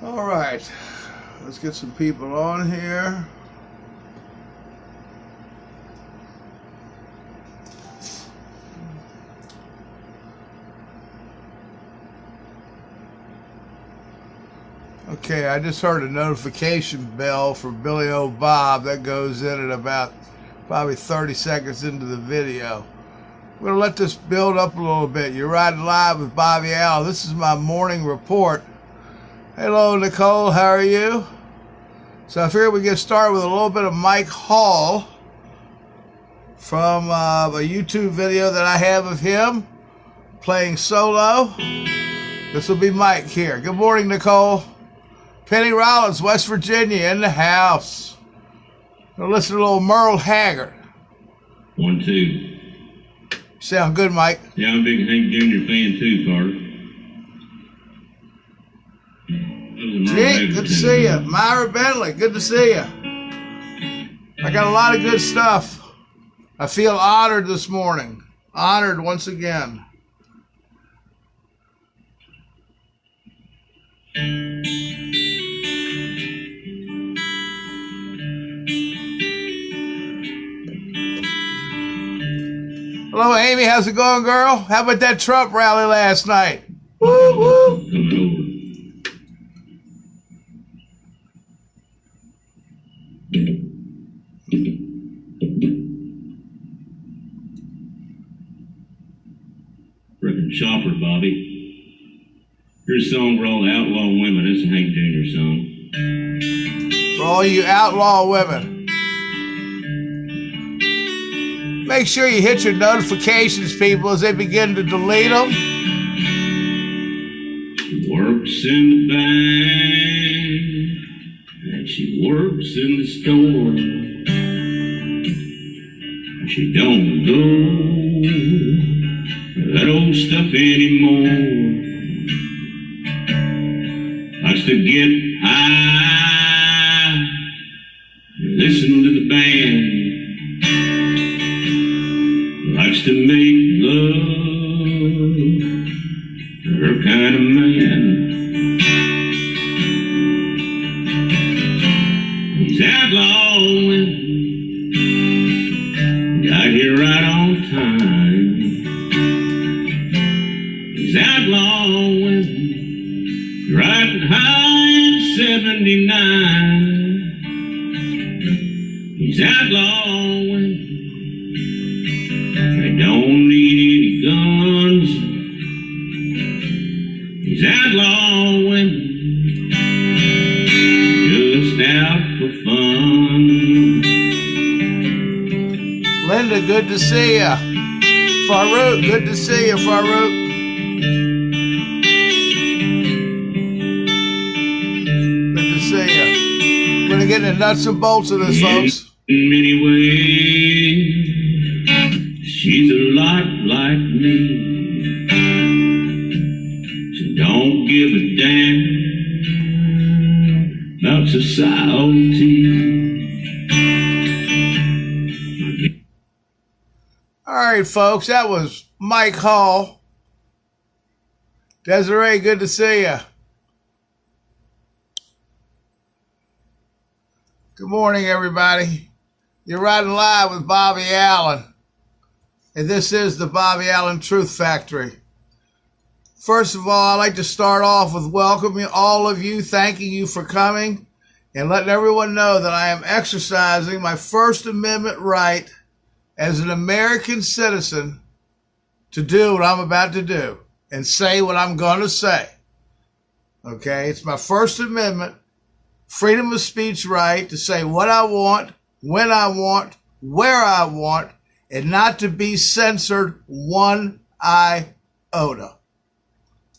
All right, let's get some people on here. Okay, I just heard a notification bell for Billy O. Bob. That goes in at about probably 30 seconds into the video. We're going to let this build up a little bit. You're riding live with Bobby Allen. This is my morning report. Hello, Nicole. How are you? So I figured we get started with a little bit of Mike Hall from a YouTube video that I have of him playing solo. This will be Mike here. Good morning, Nicole. Penny Rollins, West Virginia, in the house. Gonna listen to a little Merle Haggard. 1, 2. Sound good, Mike? Yeah, I'm a big Hank Jr. fan too, Carter. Jake, good to see you. Myra Bentley, good to see you. I got a lot of good stuff. I feel honored this morning. Honored once again. Hello, Amy. How's it going, girl? How about that Trump rally last night? Woo, woo. Frickin' Chopper, Bobby. Here's a song for all the outlaw women. It's a Hank Jr. song. For all you outlaw women. Make sure you hit your notifications, people, as they begin to delete them. She works in the bank, and she works in the store. She don't do that old stuff anymore. Likes to get high and listen to the band. Likes to make love to her kind of man. He's outlawing, got here right on time. He's outlawing, riding high in 79. He's outlawing, they don't need any guns. He's outlawing, just out for fun. Linda, good to see ya. Farouk, good to see you, Farouk. Good to see ya. We're gonna get into nuts and bolts of this, folks. In many ways, she's a lot like me. She don't give a damn about society. All right, folks, that was Mike Hall. Desiree, good to see you. Good morning, everybody. You're riding live with Bobby Allen. And this is the Bobby Allen Truth Factory. First of all, I'd like to start off with welcoming all of you, thanking you for coming, and letting everyone know that I am exercising my First Amendment right as an American citizen to do what I'm about to do and say what I'm going to say. Okay? It's my First Amendment, freedom of speech right to say what I want, when I want, where I want, and not to be censored one iota.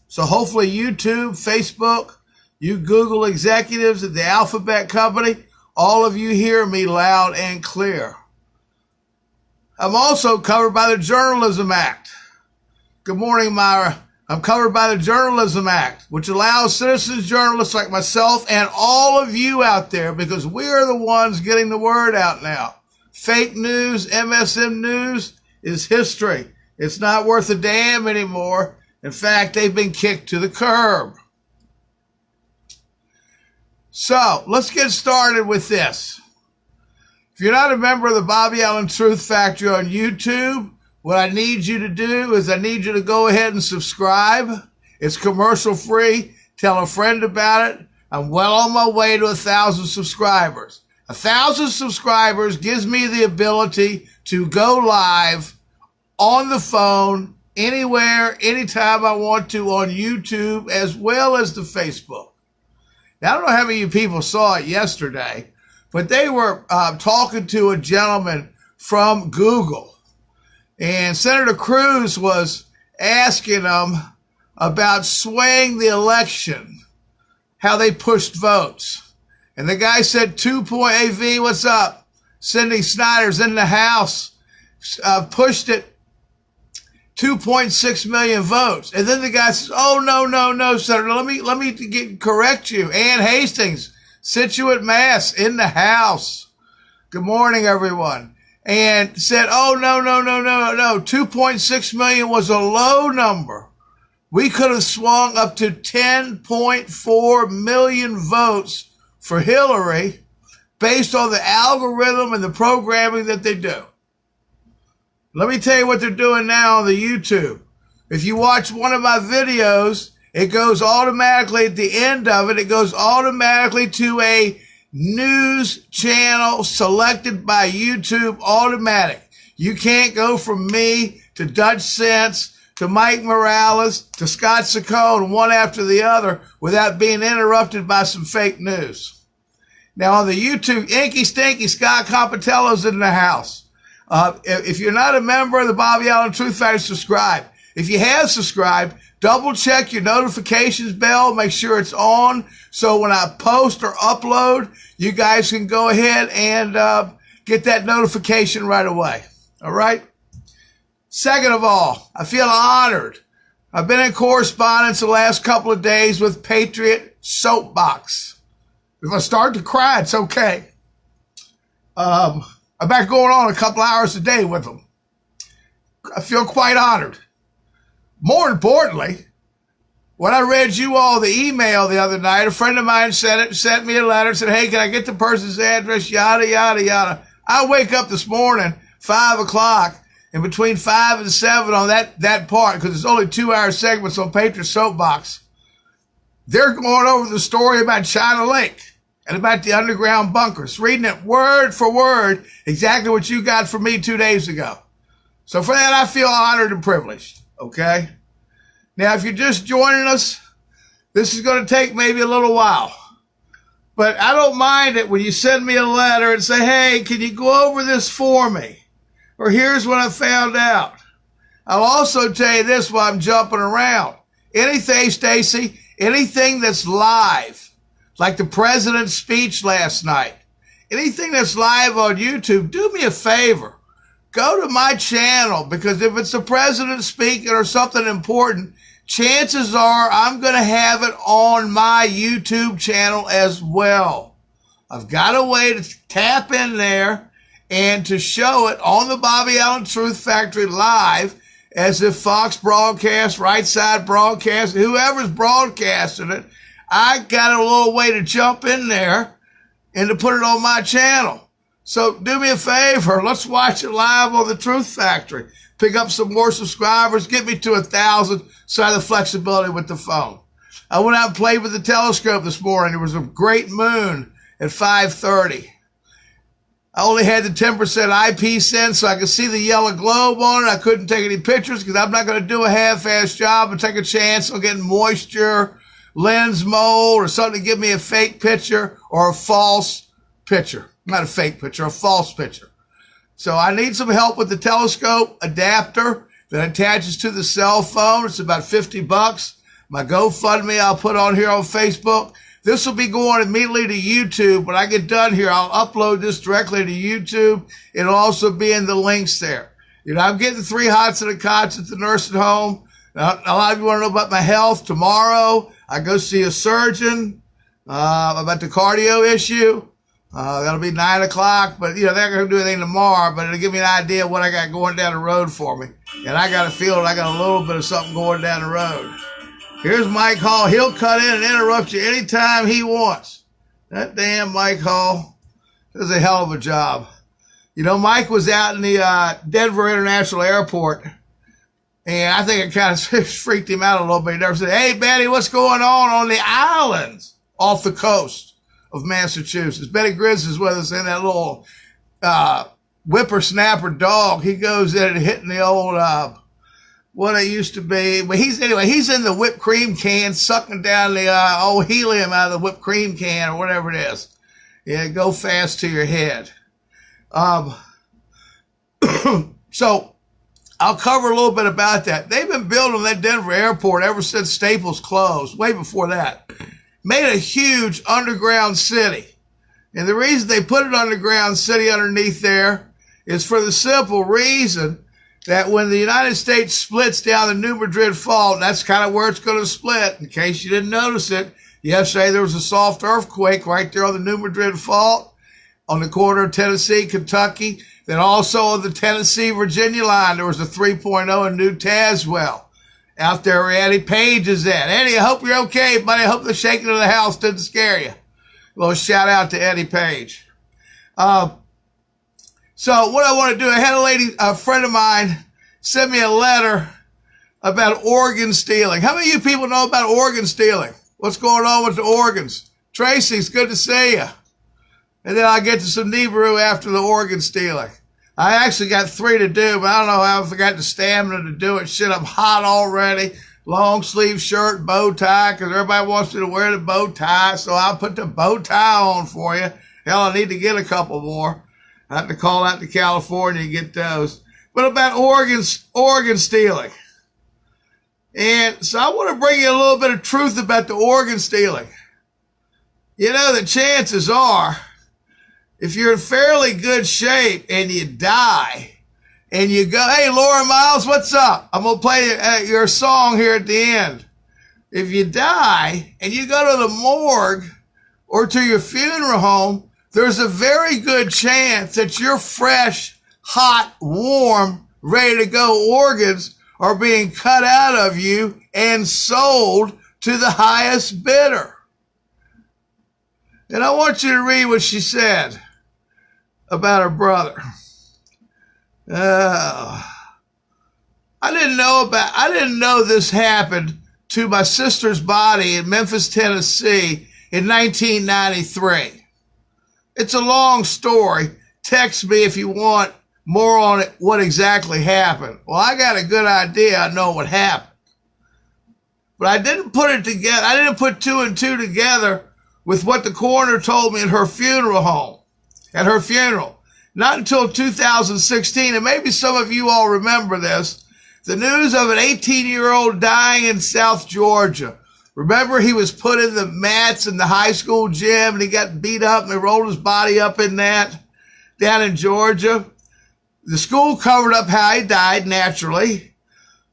So hopefully YouTube, Facebook, you Google executives at the Alphabet Company, all of you hear me loud and clear. I'm also covered by the Journalism Act. Good morning, Myra. I'm covered by the Journalism Act, which allows citizens journalists like myself and all of you out there, because we are the ones getting the word out now. Fake news, MSM news is history. It's not worth a damn anymore. In fact, they've been kicked to the curb. So let's get started with this. If you're not a member of the Bobby Allen Truth Factory on YouTube, what I need you to do is I need you to go ahead and subscribe. It's commercial free. Tell a friend about it. I'm well on my way to 1,000 subscribers. 1,000 subscribers gives me the ability to go live on the phone, anywhere, anytime I want to on YouTube, as well as the Facebook. Now, I don't know how many of you people saw it yesterday, but they were talking to a gentleman from Google. And Senator Cruz was asking them about swaying the election, how they pushed votes. And the guy said, AV, what's up? Cindy Snyder's in the House, pushed it 2.6 million votes. And then the guy says, oh, no, Senator, let me correct you. Ann Hastings, Situate, Mass, in the House. Good morning, everyone. And said, oh, no. 2.6 million was a low number. We could have swung up to 10.4 million votes for Hillary based on the algorithm and the programming that they do. Let me tell you what they're doing now on the YouTube. If you watch one of my videos, it goes automatically at the end of it. It goes automatically to a news channel selected by YouTube, automatic. You can't go from me to Dutch Sense to Mike Morales to Scott Saccone, one after the other, without being interrupted by some fake news. Now on the YouTube, Inky Stinky Scott Compatello's in the house. If you're not a member of the Bobby Allen Truth Factory, subscribe. If you have subscribed, double check your notifications bell. Make sure it's on. So when I post or upload, you guys can go ahead and get that notification right away. All right. Second of all, I feel honored. I've been in correspondence the last couple of days with Patriot Soapbox. If I start to cry, it's okay. I'm back going on a couple hours a day with them. I feel quite honored. More importantly, when I read you all the email the other night, a friend of mine sent me a letter, said, hey, can I get the person's address, yada, yada, yada. I wake up this morning, 5 o'clock, and between 5 and 7 on that part, because it's only 2-hour segments on Patriot Soapbox, they're going over the story about China Lake and about the underground bunkers, reading it word for word, exactly what you got from me 2 days ago. So for that, I feel honored and privileged, okay? Now, if you're just joining us, this is going to take maybe a little while. But I don't mind it when you send me a letter and say, hey, can you go over this for me? Or here's what I found out. I'll also tell you this while I'm jumping around. Anything, Stacy, anything that's live, like the president's speech last night, anything that's live on YouTube, do me a favor. Go to my channel, because if it's the president speaking or something important, chances are I'm going to have it on my YouTube channel as well. I've got a way to tap in there and to show it on the Bobby Allen Truth Factory live, as if Fox broadcast, Right Side broadcast, whoever's broadcasting it, I got a little way to jump in there and to put it on my channel. So do me a favor, let's watch it live on the Truth Factory. Pick up some more subscribers, get me to 1,000, so I have the flexibility with the phone. I went out and played with the telescope this morning. There was a great moon at 5:30. I only had the 10% IP sense, so I could see the yellow globe on it. I couldn't take any pictures because I'm not going to do a half-assed job and take a chance on getting moisture, lens mold, or something to give me a fake picture or a false picture. Not a fake picture, a false picture. So I need some help with the telescope adapter that attaches to the cell phone. It's about $50. My GoFundMe I'll put on here on Facebook. This will be going immediately to YouTube. When I get done here, I'll upload this directly to YouTube. It'll also be in the links there. You know, I'm getting 3 hots and a cots at the nursing home. Now, a lot of you want to know about my health. Tomorrow, I go see a surgeon about the cardio issue. That'll be 9 o'clock, but you know, they're not going to do anything tomorrow, but it'll give me an idea of what I got going down the road for me. And I got a feeling I got a little bit of something going down the road. Here's Mike Hall. He'll cut in and interrupt you anytime he wants. That damn Mike Hall does a hell of a job. You know, Mike was out in the Denver International Airport, and I think it kind of freaked him out a little bit. He never said, "Hey, Betty, what's going on the islands off the coast of Massachusetts?" Betty Grizz is with us in that little whippersnapper dog. He goes in and hitting the old, what it used to be. But he's in the whipped cream can, sucking down the old helium out of the whipped cream can or whatever it is. Yeah, go fast to your head. So I'll cover a little bit about that. They've been building that Denver airport ever since Staples closed, way before that. Made a huge underground city. And the reason they put an underground city underneath there is for the simple reason that when the United States splits down the New Madrid Fault, that's kind of where it's going to split. In case you didn't notice it, yesterday there was a soft earthquake right there on the New Madrid Fault, on the corner of Tennessee, Kentucky. Then also on the Tennessee-Virginia line, there was a 3.0 in New Tazewell. Out there where Eddie Page is at. Eddie, I hope you're okay, buddy. I hope the shaking of the house didn't scare you. A little shout out to Eddie Page. So what I want to do, I had a friend of mine, send me a letter about organ stealing. How many of you people know about organ stealing? What's going on with the organs? Tracy, it's good to see you. And then I'll get to some NIBIRU after the organ stealing. I actually got 3 to do, but I don't know how I got the stamina to do it. Shit, I'm hot already. Long sleeve shirt, bow tie, because everybody wants me to wear the bow tie, so I'll put the bow tie on for you. Hell, I need to get a couple more. I have to call out to California and get those. But about organ stealing. And so I want to bring you a little bit of truth about the organ stealing. You know, the chances are, if you're in fairly good shape and you die and you go, "Hey, Laura Miles, what's up? I'm going to play your song here at the end." If you die and you go to the morgue or to your funeral home, there's a very good chance that your fresh, hot, warm, ready to go organs are being cut out of you and sold to the highest bidder. And I want you to read what she said about her brother. I didn't know this happened to my sister's body in Memphis, Tennessee in 1993. It's a long story. Text me if you want more on it, what exactly happened. Well, I got a good idea. I know what happened. But I didn't put it together. I didn't put 2 and 2 together with what the coroner told me at her funeral home. At her funeral. Not until 2016, and maybe some of you all remember this, the news of an 18-year-old dying in South Georgia. Remember, he was put in the mats in the high school gym, and he got beat up, and they rolled his body up in that down in Georgia. The school covered up how he died naturally.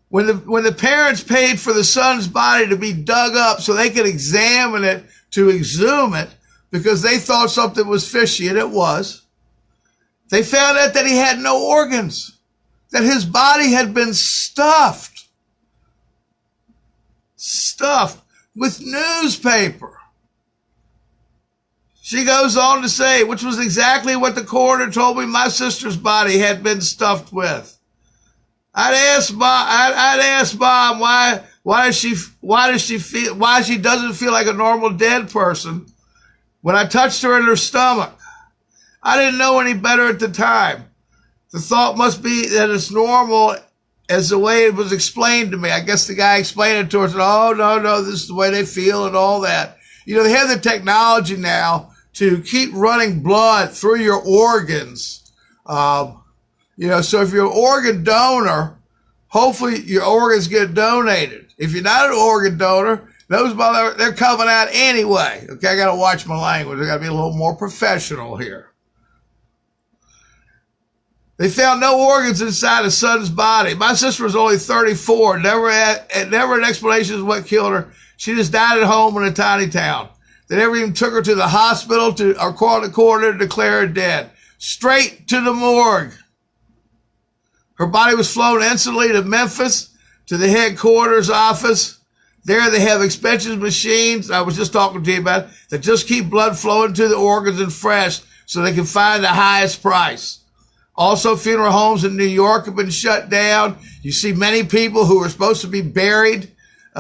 When the parents paid for the son's body to be dug up so they could examine it, to exhume it, because they thought something was fishy, and it was. They found out that he had no organs, that his body had been stuffed with newspaper. She goes on to say, which was exactly what the coroner told me my sister's body had been stuffed with. I'd ask Mom why she doesn't feel like a normal dead person when I touched her in her stomach. I didn't know any better at the time. The thought must be that it's normal as the way it was explained to me. I guess the guy explained it to her and said, "Oh, no, this is the way they feel," and all that. You know, they have the technology now to keep running blood through your organs. So if you're an organ donor, hopefully your organs get donated. If you're not an organ donor, they're coming out anyway. Okay, I got to watch my language. I got to be a little more professional here. They found no organs inside his son's body. My sister was only 34. Never an explanation as what killed her. She just died at home in a tiny town. They never even took her to the hospital or called the coroner to declare her dead. Straight to the morgue. Her body was flown instantly to Memphis, to the headquarters office. There they have expensive machines, I was just talking to you about it, that just keep blood flowing to the organs and fresh so they can find the highest price. Also, funeral homes in New York have been shut down. You see many people who were supposed to be buried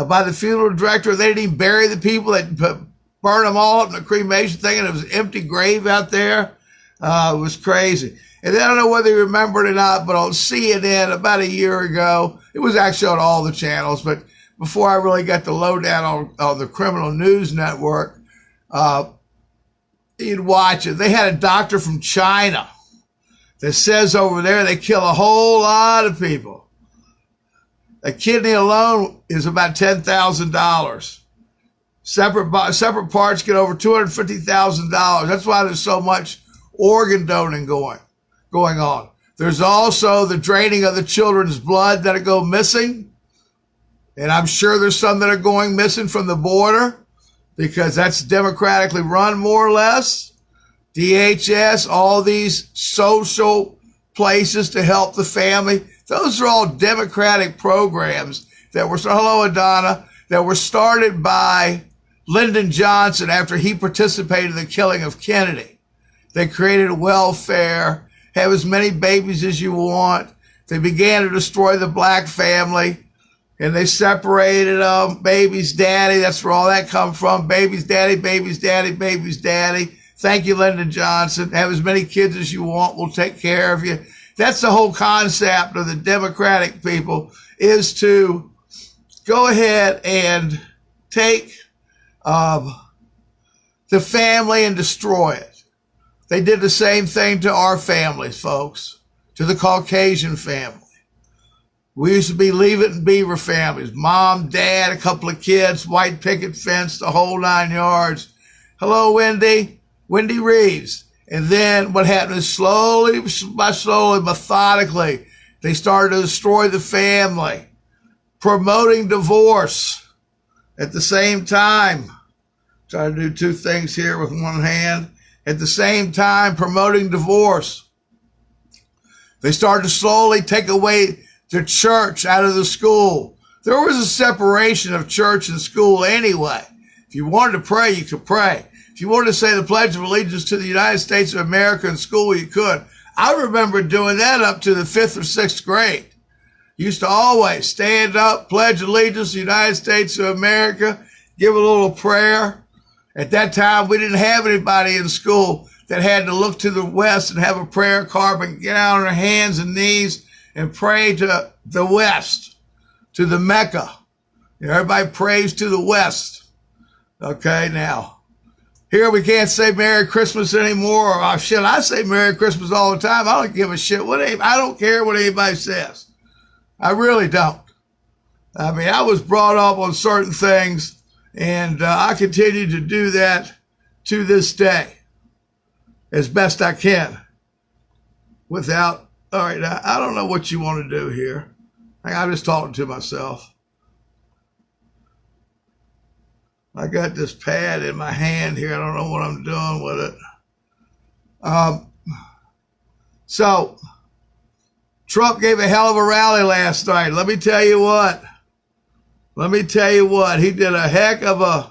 by the funeral director. They didn't even bury the people. They burned them all up in the cremation thing, and it was an empty grave out there. It was crazy. And then I don't know whether you remember it or not, but on CNN about a year ago, it was actually on all the channels, but before I really got the lowdown on the criminal news network, you'd watch it. They had a doctor from China that says over there they kill a whole lot of people. A kidney alone is about $10,000. Separate parts get over $250,000. That's why there's so much organ donating going on. There's also the draining of the children's blood that go missing. And I'm sure there's some that are going missing from the border because that's democratically run more or less. DHS, all these social places to help the family. Those are all democratic programs that were, hello Adonna, that were started by Lyndon Johnson after he participated in the killing of Kennedy. They created welfare, have as many babies as you want. They began to destroy the black family, and they separated baby's daddy. That's where all that comes from. Baby's daddy, baby's daddy, baby's daddy. Thank you, Lyndon Johnson. Have as many kids as you want. We'll take care of you. That's the whole concept of the Democratic people, is to go ahead and take the family and destroy it. They did the same thing to our families, folks, to the Caucasian family. We used to be Leave It and Beaver families. Mom, dad, a couple of kids, white picket fence, the whole 9 yards. Hello, Wendy. Wendy Reeves. And then what happened is slowly, methodically, they started to destroy the family, promoting divorce at the same time. Try to do two things here with one hand. At the same time, promoting divorce. They started to slowly take away the church out of the school. There was a separation of church and school anyway. If you wanted to pray, you could pray. If you wanted to say the Pledge of Allegiance to the United States of America in school, you could. I remember doing that up to the 5th or 6th grade. Used to always stand up, pledge allegiance to the United States of America, give a little prayer. At that time, we didn't have anybody in school that had to look to the west and have a prayer card, but get out on their hands and knees and pray to the west, to the Mecca. Everybody prays to the west. Okay, now. Here we can't say Merry Christmas anymore. Oh, shit, I say Merry Christmas all the time. I don't give a shit. I don't care what anybody says. I really don't. I mean, I was brought up on certain things, and I continue to do that to this day as best I can without, all right, I don't know what you want to do here. I'm just talking to myself. I got this pad in my hand here. I don't know what I'm doing with it. So Trump gave a hell of a rally last night. Let me tell you what. He did a heck of an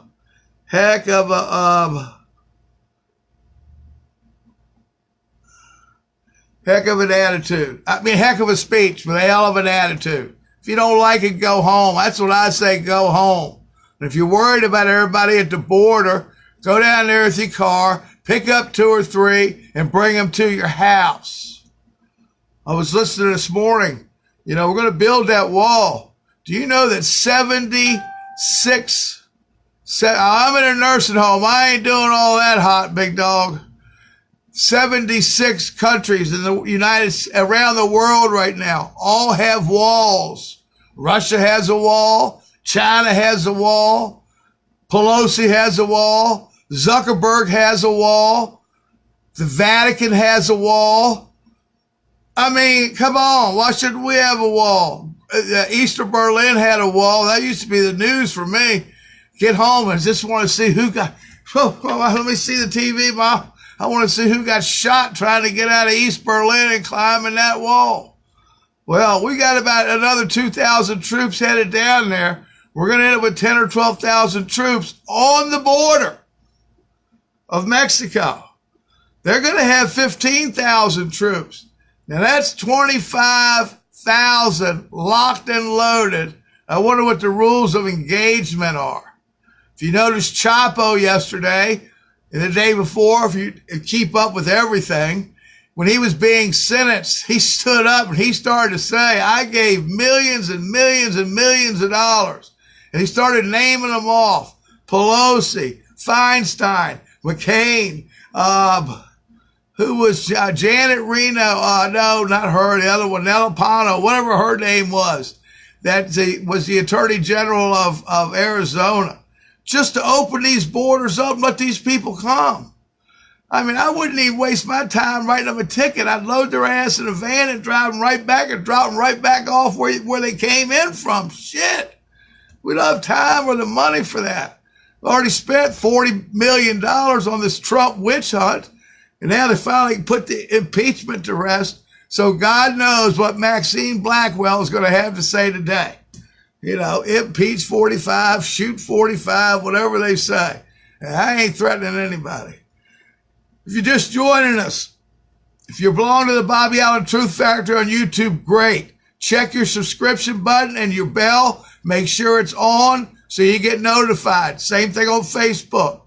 attitude. I mean, heck of a speech, but a hell of an attitude. If you don't like it, go home. That's what I say, go home. And if you're worried about everybody at the border, go down there with your car, pick up 2 or 3, and bring them to your house. I was listening this morning. You know, we're going to build that wall. Do you know that 76, I'm in a nursing home. I ain't doing all that hot, big dog. 76 countries in the around the world right now all have walls. Russia has a wall. China has a wall. Pelosi has a wall. Zuckerberg has a wall. The Vatican has a wall. I mean, come on. Why shouldn't we have a wall? East of Berlin had a wall. That used to be the news for me. Get home and just want to see who got, let me see the TV, Mom. I want to see who got shot trying to get out of East Berlin and climbing that wall. Well, we got about another 2,000 troops headed down there. We're going to end up with 10 or 12,000 troops on the border of Mexico. They're going to have 15,000 troops. Now that's 25,000 locked and loaded. I wonder what the rules of engagement are. If you noticed Chapo yesterday and the day before, if you keep up with everything, when he was being sentenced, he stood up and he started to say, I gave millions and millions and millions of dollars. And he started naming them off. Pelosi, Feinstein, McCain, who was Janet Reno? No, not her. The other one, Nelapano, whatever her name was. That was the Attorney General of Arizona. Just to open these borders up and let these people come. I mean, I wouldn't even waste my time writing them a ticket. I'd load their ass in a van and drive them right back and drop them right back off where they came in from. Shit. We don't have time or the money for that. We already spent $40 million on this Trump witch hunt. And now they finally put the impeachment to rest. So God knows what Maxine Blackwell is going to have to say today. You know, impeach 45, shoot 45, whatever they say. And I ain't threatening anybody. If you're just joining us, if you belong to the Bobby Allen Truth Factory on YouTube, great. Check your subscription button and your bell. Make sure it's on so you get notified. Same thing on Facebook.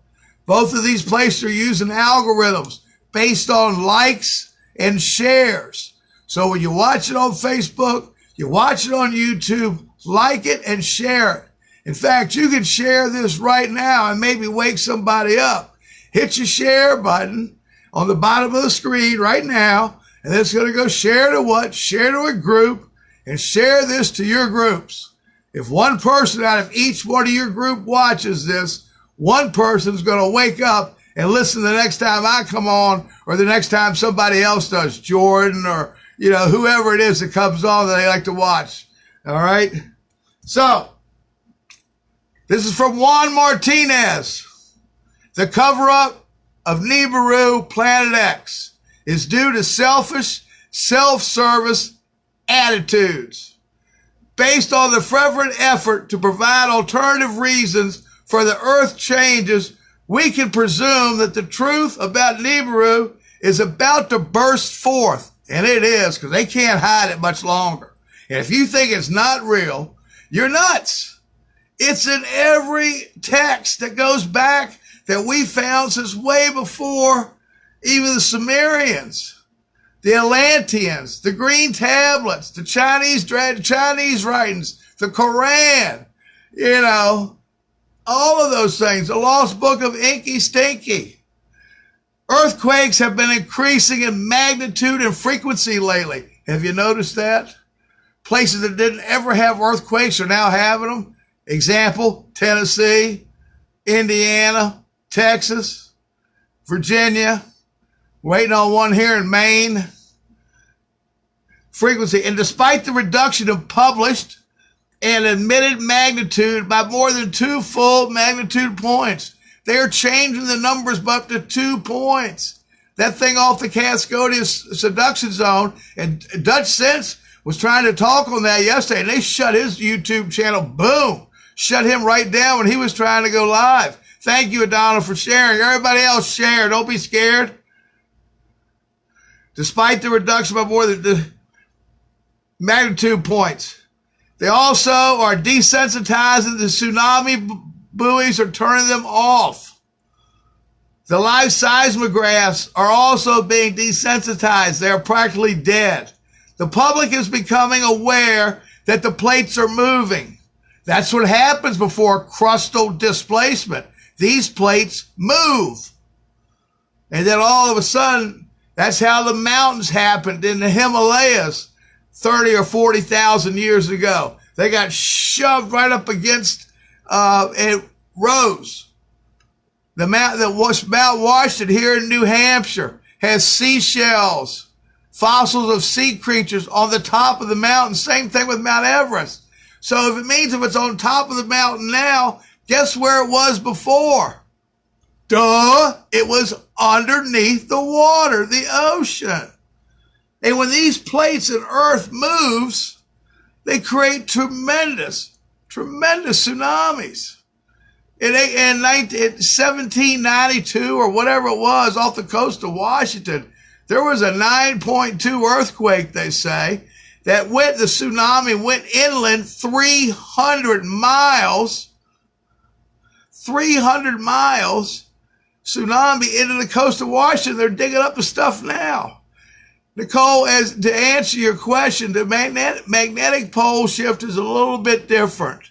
Both of these places are using algorithms based on likes and shares. So when you watch it on Facebook, you watch it on YouTube, like it and share it. In fact, you can share this right now and maybe wake somebody up. Hit your share button on the bottom of the screen right now, and it's going to go share to what? Share to a group, and share this to your groups. If one person out of each one of your group watches this, one person's going to wake up and listen the next time I come on, or the next time somebody else does, Jordan or, you know, whoever it is that comes on that they like to watch. All right? So, this is from Juan Martinez. The cover-up of NIBIRU Planet X is due to selfish, self-service attitudes based on the fervent effort to provide alternative reasons for the Earth changes. We can presume that the truth about NIBIRU is about to burst forth, and it is, because they can't hide it much longer. And if you think it's not real, you're nuts. It's in every text that goes back that we found since way before even the Sumerians, the Atlanteans, the green tablets, the Chinese writings, the Quran, you know, all of those things, the lost book of Inky Stinky. Earthquakes have been increasing in magnitude and frequency lately. Have you noticed that? Places that didn't ever have earthquakes are now having them. Example, Tennessee, Indiana, Texas, Virginia, waiting on one here in Maine. Frequency, and despite the reduction of published and admitted magnitude by more than 2 full magnitude points, they are changing the numbers by up to 2 points. That thing off the Cascadia seduction zone, and Dutch Sense was trying to talk on that yesterday, and they shut his YouTube channel, boom, shut him right down when he was trying to go live. Thank you, Adonna, for sharing. Everybody else share. Don't be scared. Despite the reduction by more than the magnitude points, they also are desensitizing the tsunami buoys or turning them off. The live seismographs are also being desensitized. They are practically dead. The public is becoming aware that the plates are moving. That's what happens before crustal displacement. These plates move. And then all of a sudden, that's how the mountains happened in the Himalayas 30 or 40,000 years ago. They got shoved right up against and rose. The mountain that was Mount Washington here in New Hampshire has seashells, fossils of sea creatures on the top of the mountain. Same thing with Mount Everest. So if it's on top of the mountain now, guess where it was before? Duh, it was underneath the water, the ocean. And when these plates in Earth moves, they create tremendous Tremendous tsunamis. In 1792 or whatever it was, off the coast of Washington, there was a 9.2 earthquake, they say, that the tsunami went inland 300 miles. 300 miles, tsunami into the coast of Washington. They're digging up the stuff now. Nicole, as to answer your question, the magnetic pole shift is a little bit different.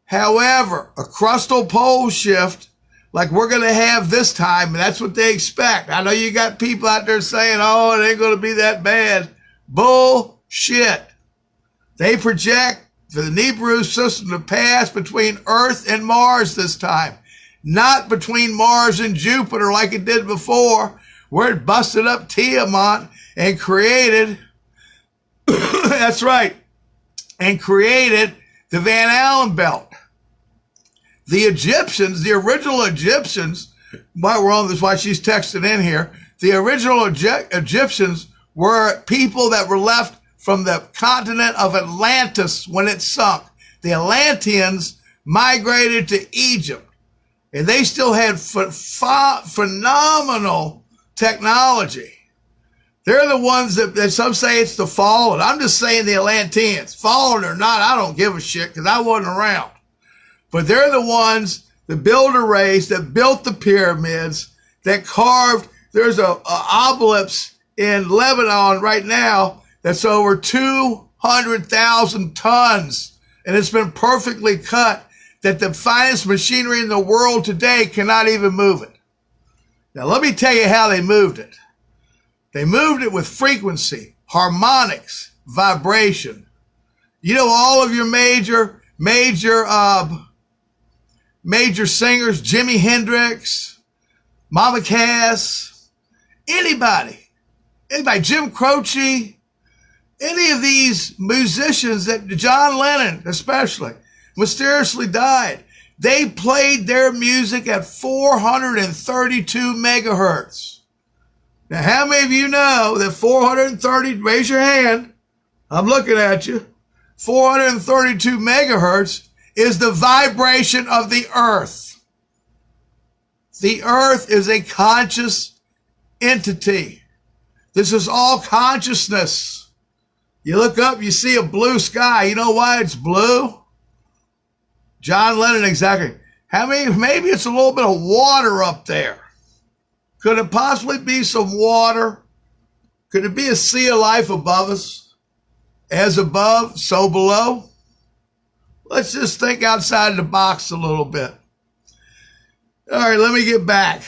However, a crustal pole shift, like we're going to have this time, and that's what they expect. I know you got people out there saying, oh, it ain't going to be that bad. Bullshit. They project for the NIBIRU system to pass between Earth and Mars this time, not between Mars and Jupiter like it did before, where it busted up Tiamat and created, that's right, and created the Van Allen belt. The Egyptians, the original Egyptians, while we're on this, why she's texting in here, the original Egyptians were people that were left from the continent of Atlantis when it sunk. The Atlanteans migrated to Egypt, and they still had phenomenal technology. They're the ones that some say it's the fallen. I'm just saying the Atlanteans. Fallen or not, I don't give a shit because I wasn't around. But they're the ones, the builder race that built the pyramids, that carved. There's a obelisk in Lebanon right now that's over 200,000 tons, and it's been perfectly cut that the finest machinery in the world today cannot even move it. Now, let me tell you how they moved it. They moved it with frequency, harmonics, vibration. You know, all of your major singers, Jimi Hendrix, Mama Cass, anybody, Jim Croce, any of these musicians that John Lennon especially mysteriously died, they played their music at 432 megahertz. Now, how many of you know that 430, raise your hand, I'm looking at you, 432 megahertz is the vibration of the earth. The earth is a conscious entity. This is all consciousness. You look up, you see a blue sky. You know why it's blue? John Lennon, exactly. Maybe it's a little bit of water up there. Could it possibly be some water? Could it be a sea of life above us? As above, so below? Let's just think outside the box a little bit. All right, let me get back.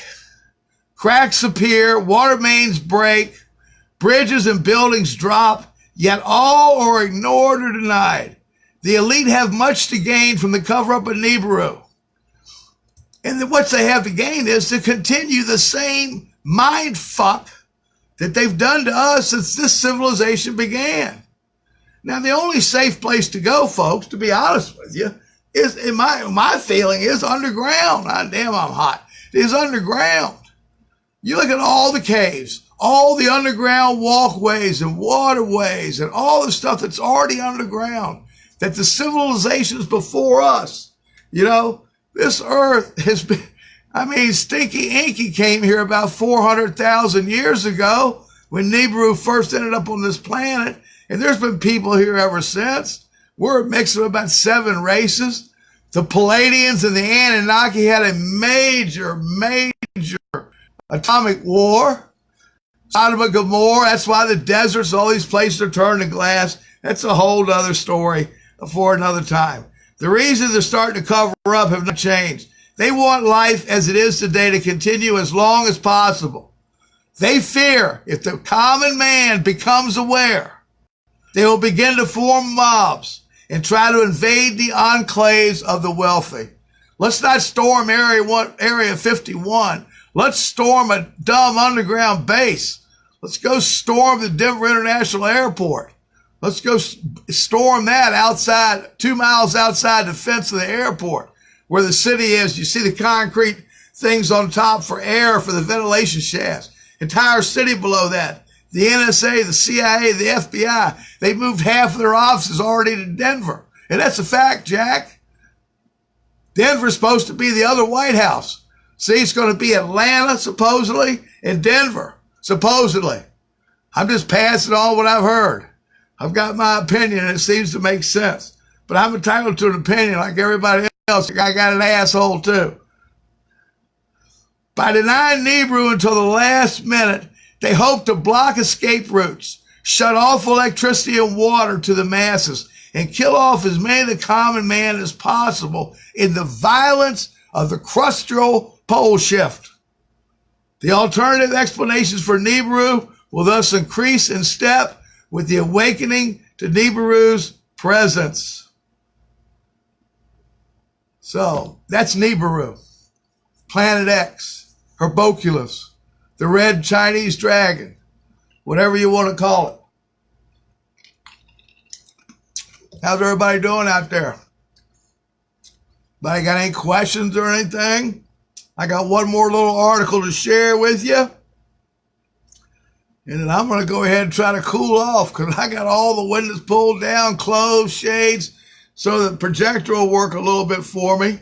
Cracks appear, water mains break, bridges and buildings drop, yet all are ignored or denied. The elite have much to gain from the cover-up of NIBIRU. And what they have to gain is to continue the same mind fuck that they've done to us since this civilization began. Now, the only safe place to go, folks, to be honest with you, is, in my feeling, is underground. Damn, I'm hot. Is underground. You look at all the caves, all the underground walkways and waterways and all the stuff that's already underground, that the civilizations before us, you know, this earth has been, Stinky Inky came here about 400,000 years ago when NIBIRU first ended up on this planet, and there's been people here ever since. We're a mix of about 7 races. The Palladians and the Anunnaki had a major atomic war. Sodom and Gomorrah, that's why the deserts, all these places are turned to glass. That's a whole other story for another time. The reasons they're starting to cover up have not changed. They want life as it is today to continue as long as possible. They fear if the common man becomes aware, they will begin to form mobs and try to invade the enclaves of the wealthy. Let's not storm Area 51. Let's storm a dumb underground base. Let's go storm the Denver International Airport. Let's go storm that outside, 2 miles outside the fence of the airport where the city is. You see the concrete things on top for air for the ventilation shafts. Entire city below that. The NSA, the CIA, the FBI, they moved half of their offices already to Denver. And that's a fact, Jack. Denver's supposed to be the other White House. See, it's going to be Atlanta, supposedly, and Denver, supposedly. I'm just passing on what I've heard. I've got my opinion, and it seems to make sense. But I'm entitled to an opinion like everybody else. I got an asshole, too. By denying NIBIRU until the last minute, they hope to block escape routes, shut off electricity and water to the masses, and kill off as many of the common man as possible in the violence of the crustal pole shift. The alternative explanations for NIBIRU will thus increase in step with the awakening to NIBIRU's presence. So, that's NIBIRU. Planet X, Herboculus, the red Chinese dragon, whatever you want to call it. How's everybody doing out there? Anybody got any questions or anything? I got one more little article to share with you. And then I'm going to go ahead and try to cool off because I got all the windows pulled down, closed, shades, so the projector will work a little bit for me.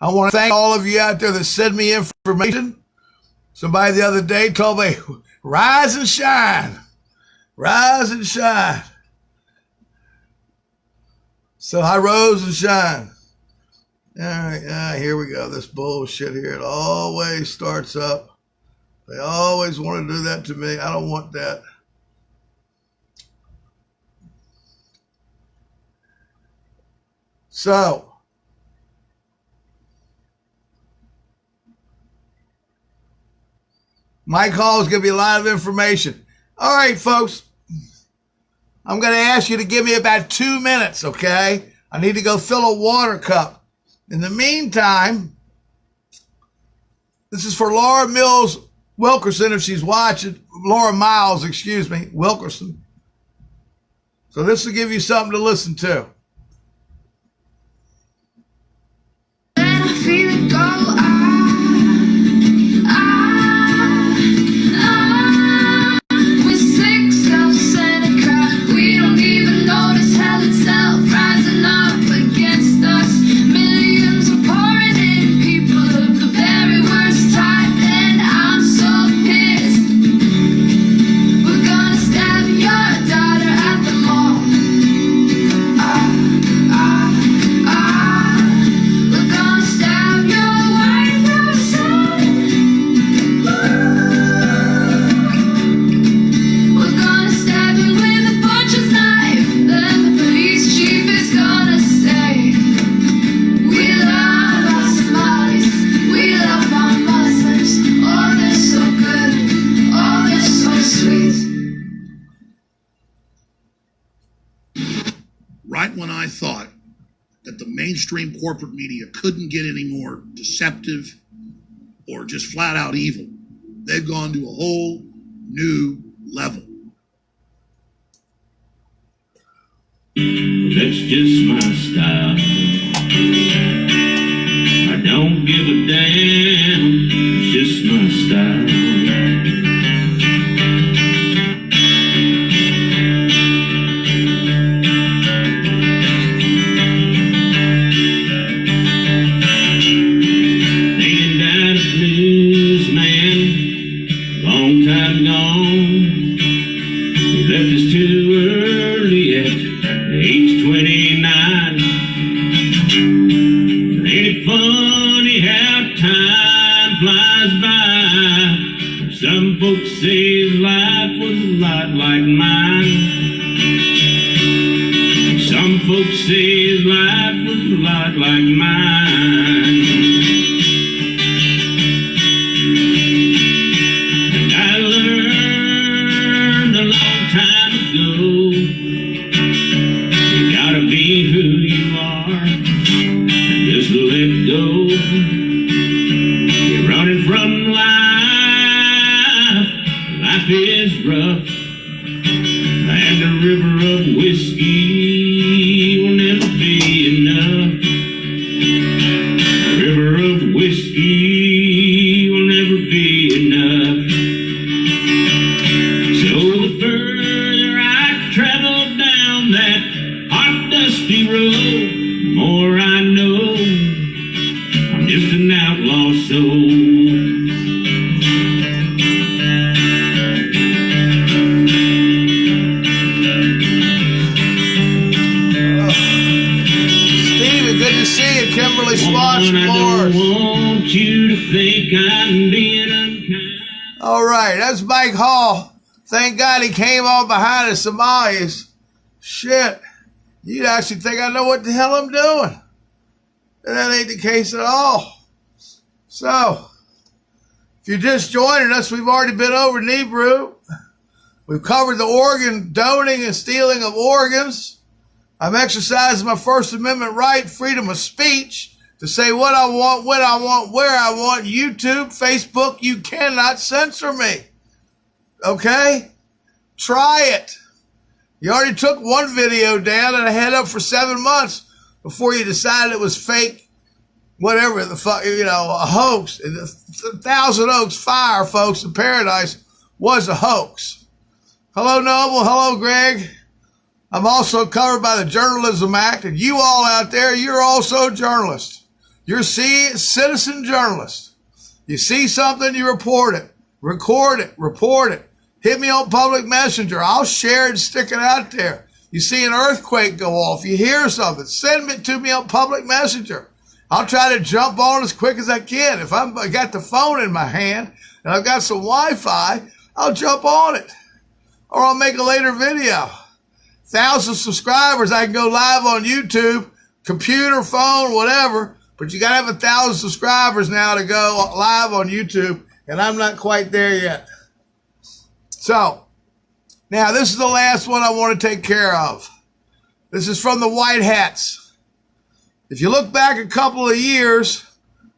I want to thank all of you out there that send me information. Somebody the other day told me, rise and shine. Rise and shine. So I rose and shine. All right, here we go. This bullshit here. It always starts up. They always want to do that to me. I don't want that. So, my call is going to be a lot of information. All right, folks. I'm going to ask you to give me about 2 minutes, okay? I need to go fill a water cup. In the meantime, this is for Laura Mills Wilkerson, if she's watching. Laura Miles, excuse me, Wilkerson. So this will give you something to listen to. Right when I thought that the mainstream corporate media couldn't get any more deceptive or just flat out evil, they've gone to a whole new level. That's just my style. I don't give a damn. It's just my style. Some folks say his life was a lot like mine. Some folks say his life was a lot like mine. And I learned a long time ago, you gotta be who you are and just let go. You're running from life. Life is rough, and a river of whiskey will never be enough. A river of whiskey will never be enough. So the first grow, the more I know I'm just an outlaw soul. Kimberly Swatch, I don't want you to think I'm being unkind. All right, that's Mike Hall. Thank God he came on behind the Somalis. Shit, you'd actually think I know what the hell I'm doing. And that ain't the case at all. So, if you're just joining us, we've already been over NIBIRU. We've covered the organ donating and stealing of organs. I'm exercising my First Amendment right, freedom of speech, to say what I want, when I want, where I want. YouTube, Facebook, you cannot censor me. Okay? Try it. You already took one video down and I had up for 7 months before you decided it was fake, whatever the fuck, you know, a hoax. And the Thousand Oaks fire, folks, in Paradise was a hoax. Hello, Noble. Hello, Greg. I'm also covered by the Journalism Act, and you all out there, you're also journalists. You're citizen journalists. You see something, you report it, record it, report it. Hit me on public messenger. I'll share it and stick it out there. You see an earthquake go off, you hear something, send it to me on public messenger. I'll try to jump on as quick as I can. If I got the phone in my hand and I've got some Wi-Fi, I'll jump on it. Or I'll make a later video. 1,000 subscribers, I can go live on YouTube, computer, phone, whatever. But you got to have 1,000 subscribers now to go live on YouTube, and I'm not quite there yet. So, now this is the last one I want to take care of. This is from the White Hats. If you look back a couple of years,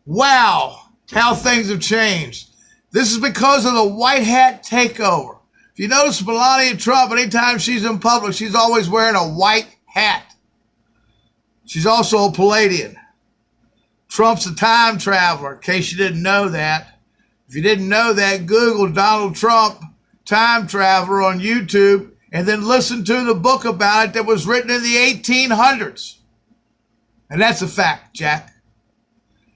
wow, how things have changed. This is because of the White Hat takeover. If you notice Melania Trump, anytime she's in public, she's always wearing a white hat. She's also a Palladian. Trump's a time traveler, in case you didn't know that. If you didn't know that, Google Donald Trump time traveler on YouTube and then listen to the book about it that was written in the 1800s. And that's a fact, Jack.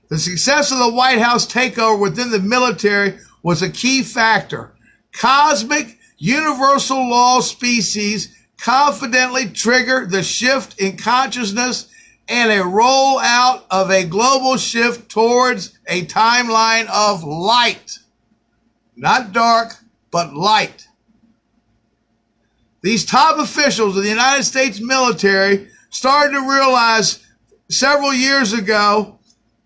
The success of the White House takeover within the military was a key factor. Cosmic universal law species confidently trigger the shift in consciousness and a rollout of a global shift towards a timeline of light. Not dark, but light. These top officials of the United States military started to realize several years ago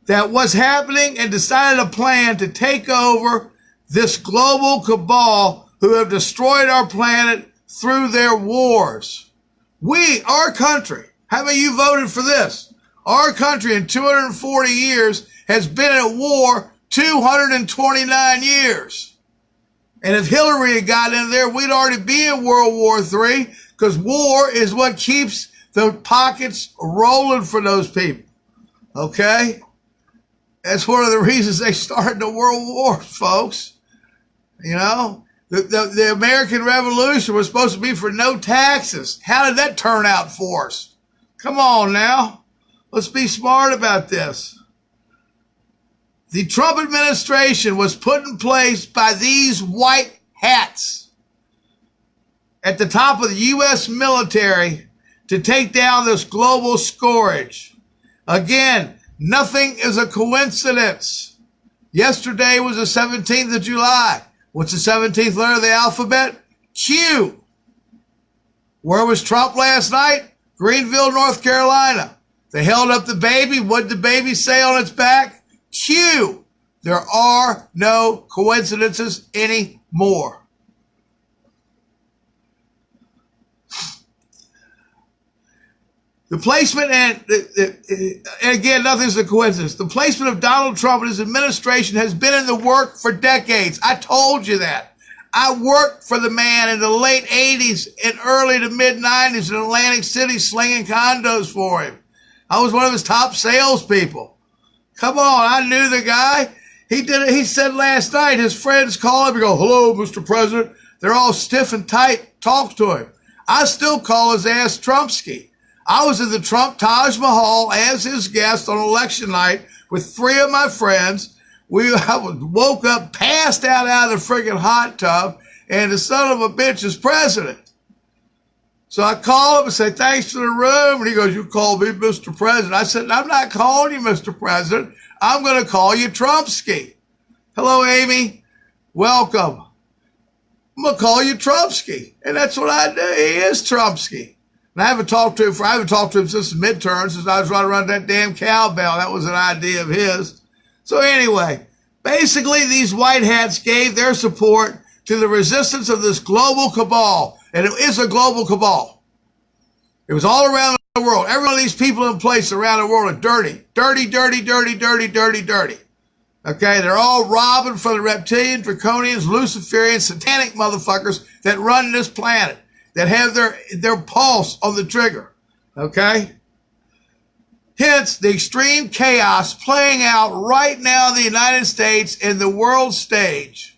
that what's happening and decided a plan to take over this global cabal who have destroyed our planet through their wars. Our country, how many of you voted for this? Our country in 240 years has been at war 229 years. And if Hillary had gotten in there, we'd already be in World War III, because war is what keeps the pockets rolling for those people. Okay? That's one of the reasons they started the world wars, folks. You know? The American Revolution was supposed to be for no taxes. How did that turn out for us? Come on now. Let's be smart about this. The Trump administration was put in place by these white hats at the top of the U.S. military to take down this global scourge. Again, nothing is a coincidence. Yesterday was the 17th of July. What's the 17th letter of the alphabet? Q. Where was Trump last night? Greenville, North Carolina. They held up the baby. What did the baby say on its back? Q. There are no coincidences anymore. The placement, and again, nothing's a coincidence. The placement of Donald Trump and his administration has been in the work for decades. I told you that. I worked for the man in the late 80s and early to mid 90s in Atlantic City slinging condos for him. I was one of his top salespeople. Come on, I knew the guy. He did it. He said last night his friends call him and go, "Hello, Mr. President." They're all stiff and tight. Talk to him. I still call his ass Trumpsky. I was in the Trump Taj Mahal as his guest on election night with 3 of my friends. I woke up, passed out of the friggin' hot tub, and the son of a bitch is president. So I call him and say, thanks for the room. And he goes, you called me Mr. President. I said, I'm not calling you Mr. President. I'm going to call you Trumpsky. Hello, Amy. Welcome. I'm going to call you Trumpsky. And that's what I do. He is Trumpsky. And I haven't talked to him since the midterms, since I was running around that damn cowbell. That was an idea of his. So anyway, basically these white hats gave their support to the resistance of this global cabal. And it is a global cabal. It was all around the world. Every one of these people in place around the world are dirty. Dirty, dirty, dirty, dirty, dirty, dirty. Okay, they're all robbing from the reptilian, draconians, Luciferian, satanic motherfuckers that run this planet, that have their pulse on the trigger. Okay? Hence, the extreme chaos playing out right now in the United States and the world stage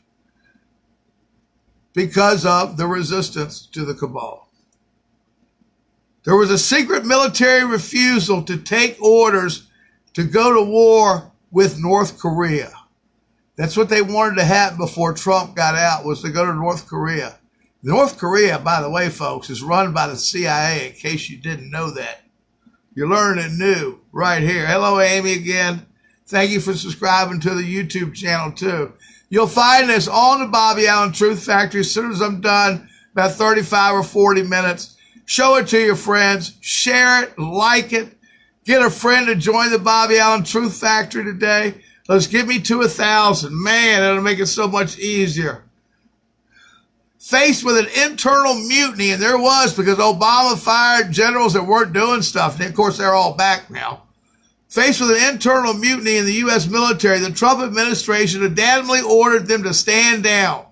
because of the resistance to the cabal. There was a secret military refusal to take orders to go to war with North Korea. That's what they wanted to happen before Trump got out, was to go to North Korea. North Korea, by the way, folks, is run by the CIA, in case you didn't know that. You're learning it new right here. Hello, Amy, again. Thank you for subscribing to the YouTube channel, too. You'll find this on the Bobby Allen Truth Factory as soon as I'm done, about 35 or 40 minutes. Show it to your friends. Share it. Like it. Get a friend to join the Bobby Allen Truth Factory today. Let's get me to 1,000. Man, that'll make it so much easier. Faced with an internal mutiny, and there was, because Obama fired generals that weren't doing stuff. And of course, they're all back now. Faced with an internal mutiny in the U.S. military, the Trump administration adamantly ordered them to stand down.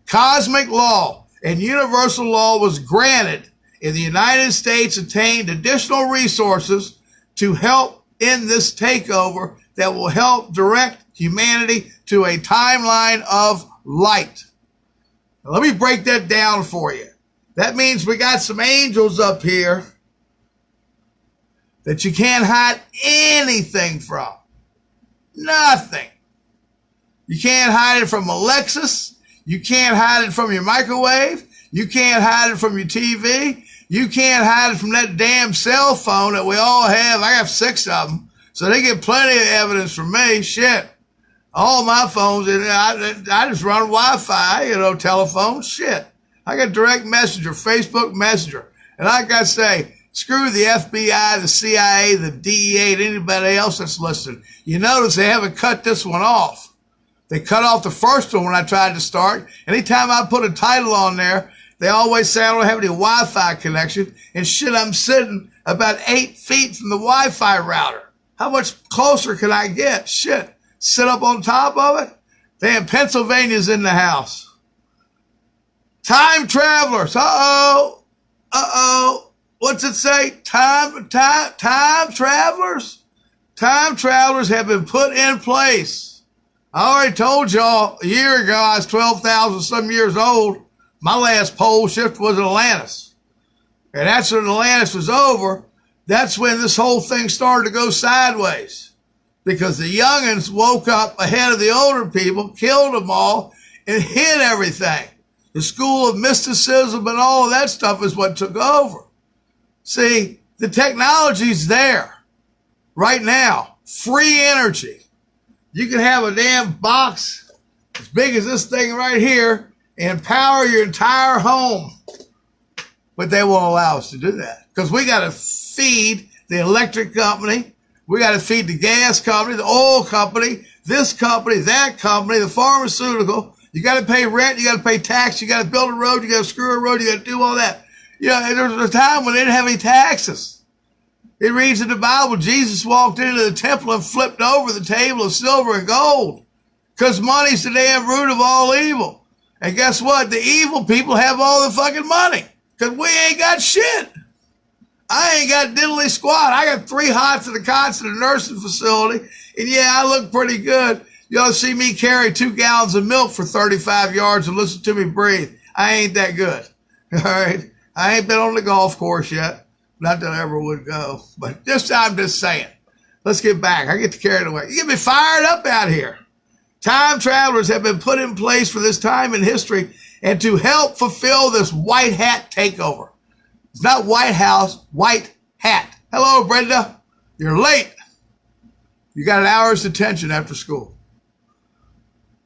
Cosmic law and universal law was granted, and the United States attained additional resources to help in this takeover that will help direct humanity to a timeline of light. Now, let me break that down for you. That means we got some angels up here that you can't hide anything from. Nothing. You can't hide it from Alexis. You can't hide it from your microwave. You can't hide it from your TV. You can't hide it from that damn cell phone that we all have. I have 6 of them. So they get plenty of evidence from me. Shit. All my phones, I just run Wi-Fi, telephone. Shit. I got direct messenger, Facebook Messenger. And like I say, screw the FBI, the CIA, the DEA, and anybody else that's listening. You notice they haven't cut this one off. They cut off the first one when I tried to start. Anytime I put a title on there, they always say I don't have any Wi-Fi connection. And shit, I'm sitting about 8 feet from the Wi-Fi router. How much closer can I get? Shit. Sit up on top of it? Damn, Pennsylvania's in the house. Time travelers. Uh-oh. Uh-oh. What's it say? Time travelers? Time travelers have been put in place. I already told y'all a year ago I was 12,000 some years old. My last pole shift was in Atlantis. And that's when Atlantis was over. That's when this whole thing started to go sideways. Because the youngins woke up ahead of the older people, killed them all, and hid everything. The school of mysticism and all of that stuff is what took over. See, the technology's there right now. Free energy. You can have a damn box as big as this thing right here and power your entire home. But they won't allow us to do that because we got to feed the electric company. We got to feed the gas company, the oil company, this company, that company, the pharmaceutical. You got to pay rent. You got to pay tax. You got to build a road. You got to screw a road. You got to do all that. There was a time when they didn't have any taxes. It reads in the Bible, Jesus walked into the temple and flipped over the table of silver and gold because money's the damn root of all evil. And guess what? The evil people have all the fucking money because we ain't got shit. I ain't got diddly squat. I got 3 hots and a cots in a nursing facility. And yeah, I look pretty good. You ought to see me carry 2 gallons of milk for 35 yards and listen to me breathe. I ain't that good. All right. I ain't been on the golf course yet. Not that I ever would go, but this time I'm just saying. Let's get back. I get carried away. You get me fired up out here. Time travelers have been put in place for this time in history and to help fulfill this white hat takeover. It's not White House, white hat. Hello, Brenda. You're late. You got an hour's detention after school.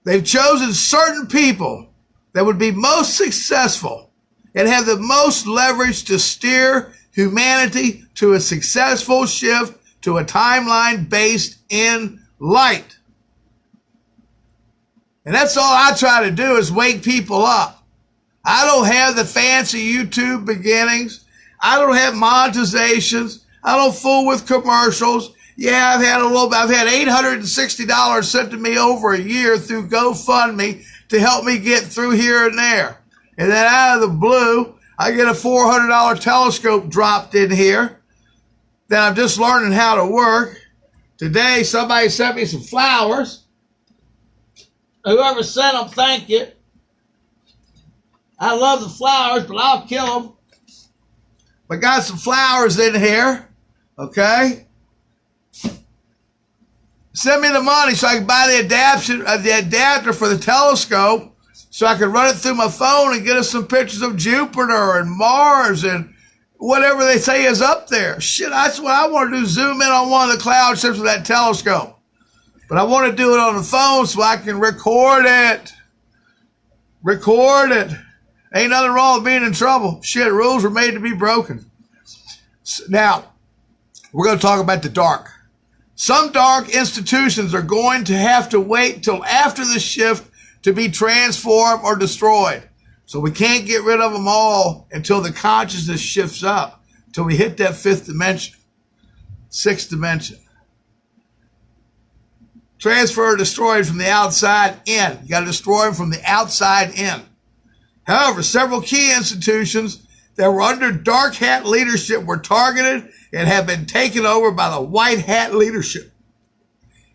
They've chosen certain people that would be most successful and have the most leverage to steer humanity to a successful shift to a timeline based in light. And that's all I try to do is wake people up. I don't have the fancy YouTube beginnings. I don't have monetizations. I don't fool with commercials. Yeah, I've had $860 sent to me over a year through GoFundMe to help me get through here and there. And then out of the blue, I get a $400 telescope dropped in here that I'm just learning how to work. Today, somebody sent me some flowers. Whoever sent them, thank you. I love the flowers, but I'll kill them. But got some flowers in here, okay? Send me the money so I can buy the adapter for the telescope so I can run it through my phone and get us some pictures of Jupiter and Mars and whatever they say is up there. Shit, that's what I want to do, zoom in on one of the cloud ships with that telescope. But I want to do it on the phone so I can record it. Record it. Ain't nothing wrong with being in trouble. Shit, rules were made to be broken. Now, we're going to talk about the dark. Some dark institutions are going to have to wait till after the shift to be transformed or destroyed. So we can't get rid of them all until the consciousness shifts up, until we hit that fifth dimension, sixth dimension. Transfer or destroyed from the outside in. You got to destroy them from the outside in. However, several key institutions that were under dark hat leadership were targeted and have been taken over by the white hat leadership.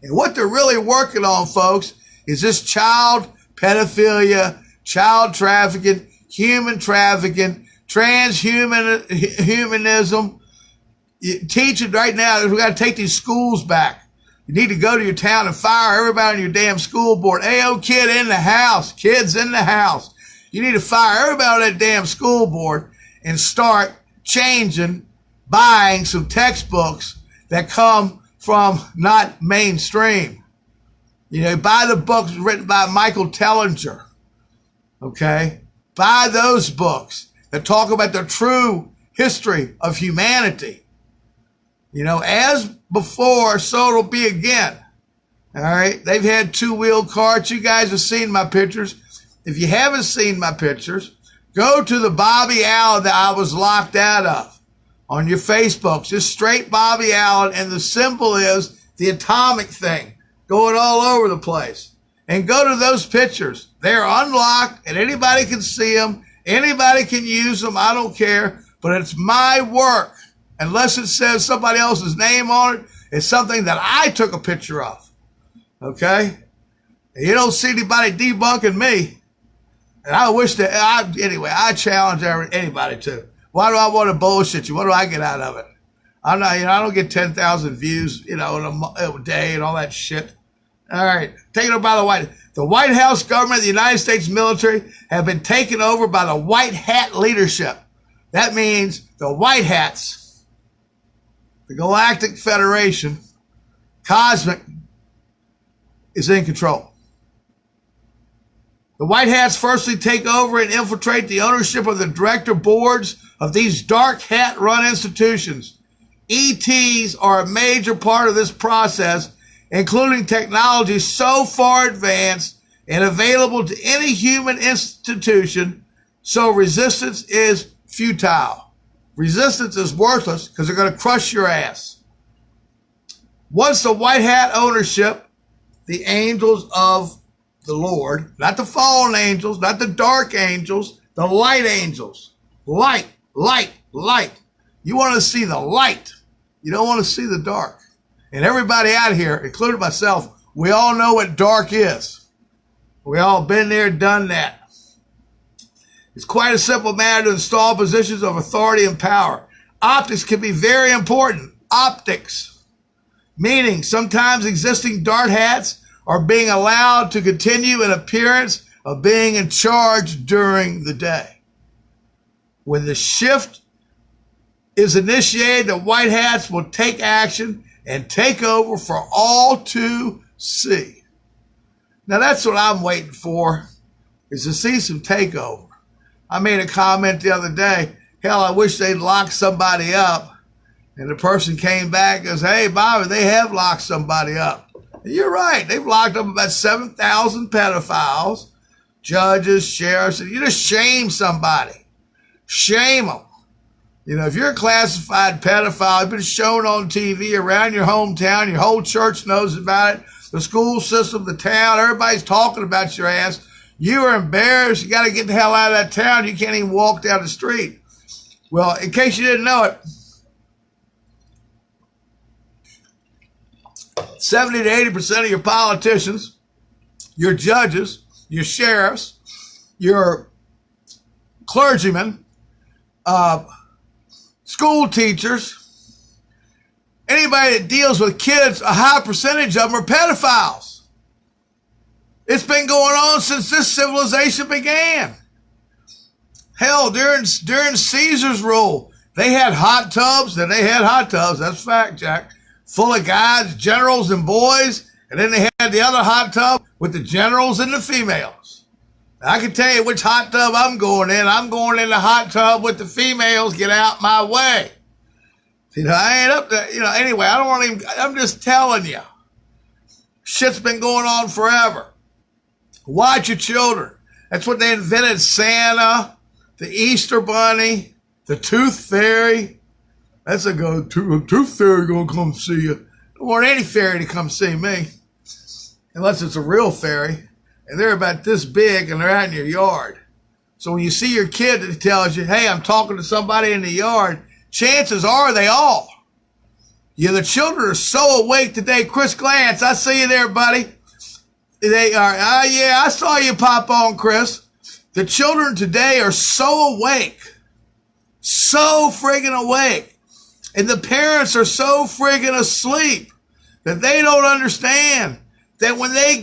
And what they're really working on, folks, is this child pedophilia, child trafficking, human trafficking, transhumanism. Teach it right now. We got to take these schools back. You need to go to your town and fire everybody on your damn school board. Ayo, kid in the house. Kids in the house. You need to fire everybody on that damn school board and start changing, buying some textbooks that come from not mainstream. You know, buy the books written by Michael Tellinger. Okay? Buy those books that talk about the true history of humanity. You know, as before, so it'll be again. All right? They've had two-wheeled carts. You guys have seen my pictures. If you haven't seen my pictures, go to the Bobby Allen that I was locked out of on your Facebook. Just straight Bobby Allen, and the symbol is the atomic thing going all over the place. And go to those pictures. They're unlocked, and anybody can see them. Anybody can use them. I don't care. But it's my work. Unless it says somebody else's name on it, it's something that I took a picture of. Okay? And you don't see anybody debunking me. And I wish that, anyway, I challenge anybody to. Why do I want to bullshit you? What do I get out of it? I'm not, I don't get 10,000 views, in a day and all that shit. All right. Taken over by the White House government, the United States military have been taken over by the white hat leadership. That means the white hats, the Galactic Federation, Cosmic, is in control. The white hats firstly take over and infiltrate the ownership of the director boards of these dark hat run institutions. ETs are a major part of this process, including technology so far advanced and available to any human institution, so resistance is futile. Resistance is worthless because they're going to crush your ass. Once the white hat ownership, the angels of the Lord, not the fallen angels, not the dark angels, the light angels. Light, light, light. You want to see the light. You don't want to see the dark. And everybody out here, including myself, we all know what dark is. We all been there, done that. It's quite a simple matter to install positions of authority and power. Optics can be very important. Optics, meaning sometimes existing dart hats are being allowed to continue an appearance of being in charge during the day. When the shift is initiated, the white hats will take action and take over for all to see. Now that's what I'm waiting for, is to see some takeover. I made a comment the other day, hell, I wish they'd lock somebody up. And the person came back and goes, hey, Bobby, they have locked somebody up. And you're right. They've locked up about 7,000 pedophiles, judges, sheriffs. And you just shame somebody. Shame them. You know, if you're a classified pedophile, you've been shown on TV around your hometown, your whole church knows about it, the school system, the town, everybody's talking about your ass. You are embarrassed. You got to get the hell out of that town. You can't even walk down the street. Well, in case you didn't know it, 70 to 80% of your politicians, your judges, your sheriffs, your clergymen, school teachers, anybody that deals with kids, a high percentage of them are pedophiles. It's been going on since this civilization began. Hell, during Caesar's rule, they had hot tubs, that's fact, Jack, full of guys, generals and boys, and then they had the other hot tub with the generals and the females. Now, I can tell you which hot tub I'm going in. I'm going in the hot tub with the females. Get out my way. You know, I ain't up there. You know, anyway, I don't want to even, I'm just telling you. Shit's been going on forever. Watch your children. That's what they invented. Santa, the Easter Bunny, the Tooth Fairy. That's a tooth fairy gonna come see you. Don't want any fairy to come see me. Unless it's a real fairy. And they're about this big and they're out in your yard. So when you see your kid that tells you, hey, I'm talking to somebody in the yard, chances are they all. Yeah, the children are so awake today. Chris Glantz, I see you there, buddy. They are, yeah, I saw you pop on, Chris. The children today are so awake. So friggin' awake. And the parents are so friggin' asleep that they don't understand that when they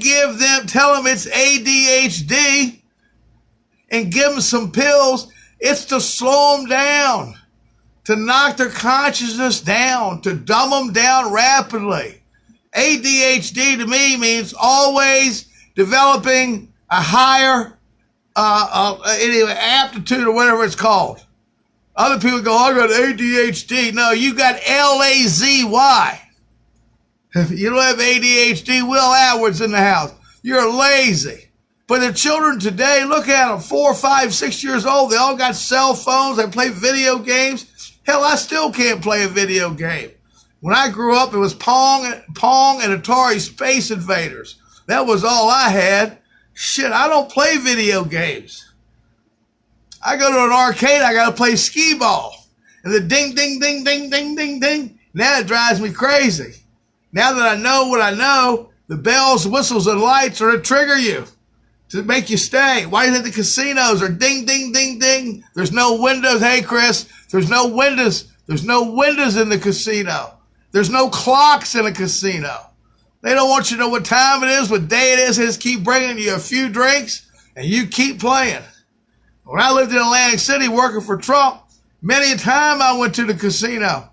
tell them it's ADHD and give them some pills, it's to slow them down, to knock their consciousness down, to dumb them down rapidly. ADHD to me means always developing a higher aptitude or whatever it's called. Other people go, I got ADHD. No, you got LAZY. If you don't have ADHD, Will Atwood's in the house. You're lazy. But the children today, look at them, 4, 5, 6 years old. They all got cell phones. They play video games. Hell, I still can't play a video game. When I grew up, it was Pong and Atari Space Invaders. That was all I had. Shit, I don't play video games. I go to an arcade, I got to play skee ball. And the ding, ding, ding, ding, ding, ding, ding. Now it drives me crazy. Now that I know what I know, the bells, whistles, and lights are to trigger you, to make you stay. Why do you think the casinos are ding, ding, ding, ding? There's no windows. Hey, Chris, there's no windows. There's no windows in the casino. There's no clocks in a casino. They don't want you to know what time it is, what day it is. They just keep bringing you a few drinks, and you keep playing. When I lived in Atlantic City working for Trump, many a time I went to the casino.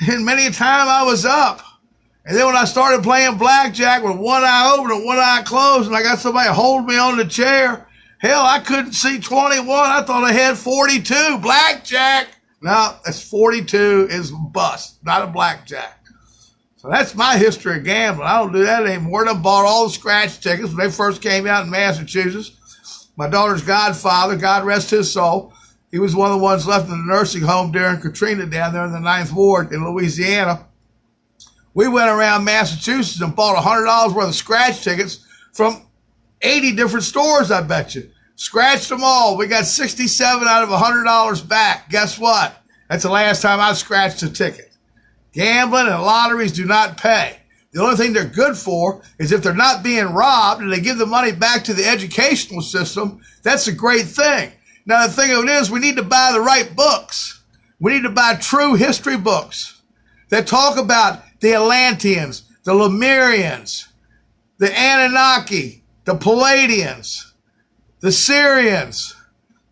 And many a time I was up. And then when I started playing blackjack with one eye open and one eye closed, and I got somebody hold me on the chair, hell, I couldn't see 21. I thought I had 42. Blackjack. No, that's 42 is bust, not a blackjack. So that's my history of gambling. I don't do that anymore. I bought all the scratch tickets when they first came out in Massachusetts. My daughter's godfather, God rest his soul, he was one of the ones left in the nursing home during Katrina down there in the 9th Ward in Louisiana. We went around Massachusetts and bought $100 worth of scratch tickets from 80 different stores, I bet you. Scratched them all. We got 67 out of $100 back. Guess what? That's the last time I scratched a ticket. Gambling and lotteries do not pay. The only thing they're good for is if they're not being robbed and they give the money back to the educational system, that's a great thing. Now, the thing of it is we need to buy the right books. We need to buy true history books that talk about the Atlanteans, the Lemurians, the Anunnaki, the Palladians, the Syrians.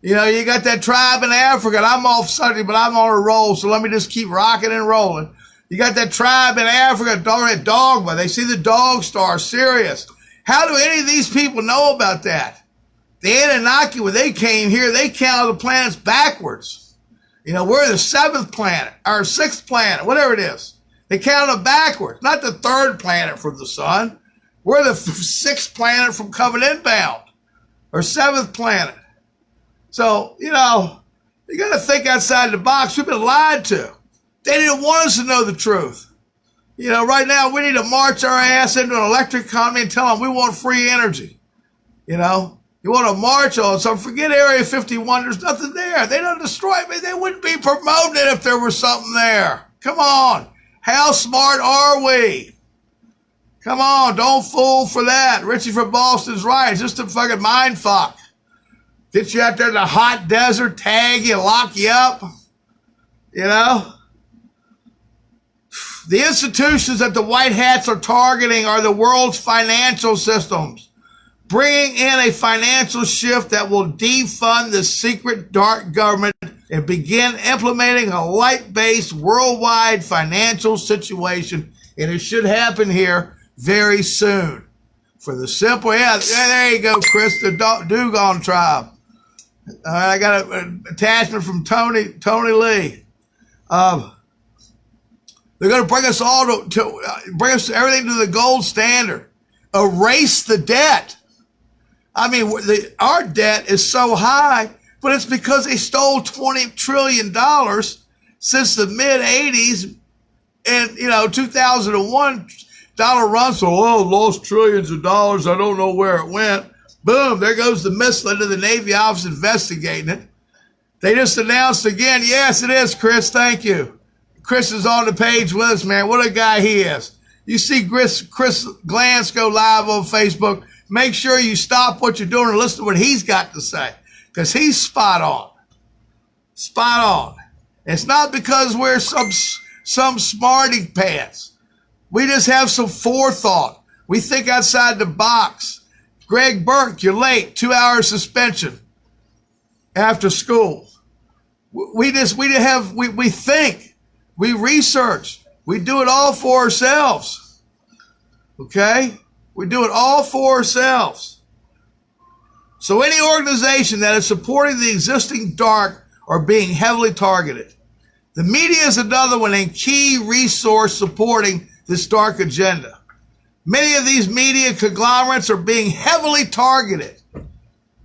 You know, you got that tribe in Africa. And I'm off Sunday, but I'm on a roll, so let me just keep rocking and rolling. You got that tribe in Africa, Dogma. They see the dog star, Sirius. How do any of these people know about that? The Anunnaki, when they came here, they counted the planets backwards. You know, we're the 7th planet, or 6th planet, whatever it is. They counted them backwards, not the 3rd planet from the sun. We're the 6th planet from coming inbound, or 7th planet. So, you know, you got to think outside the box. We've been lied to. They didn't want us to know the truth. You know, right now we need to march our ass into an electric economy and tell them we want free energy. You know, you want to march on. So forget Area 51. There's nothing there. They don't destroy me. They wouldn't be promoting it if there was something there. Come on. How smart are we? Come on. Don't fool for that. Richie from Boston's right. It's just a fucking mind fuck. Get you out there in the hot desert, tag you, lock you up. You know? The institutions that the white hats are targeting are the world's financial systems, bringing in a financial shift that will defund the secret dark government and begin implementing a light-based worldwide financial situation. And it should happen here very soon. For the simple, yeah, there you go, Chris, the Dugon tribe. I got an attachment from Tony Lee. They're going to bring us all to bring us everything to the gold standard. Erase the debt. I mean, our debt is so high, but it's because they stole $20 trillion since the mid-'80s. And, you know, 2001, dollar run, so, oh, lost trillions of dollars. I don't know where it went. Boom, there goes the missile into the Navy office investigating it. They just announced again, yes, it is, Chris, thank you. Chris is on the page with us, man. What a guy he is. You see Chris Glantz go live on Facebook. Make sure you stop what you're doing and listen to what he's got to say, because he's spot on. Spot on. It's not because we're some smarty pants. We just have some forethought. We think outside the box. Greg Burke, you're late. 2-hour suspension after school. We think, we research, we do it all for ourselves. Okay? We do it all for ourselves. So any organization that is supporting the existing dark are being heavily targeted. The media is another one and key resource supporting this dark agenda. Many of these media conglomerates are being heavily targeted.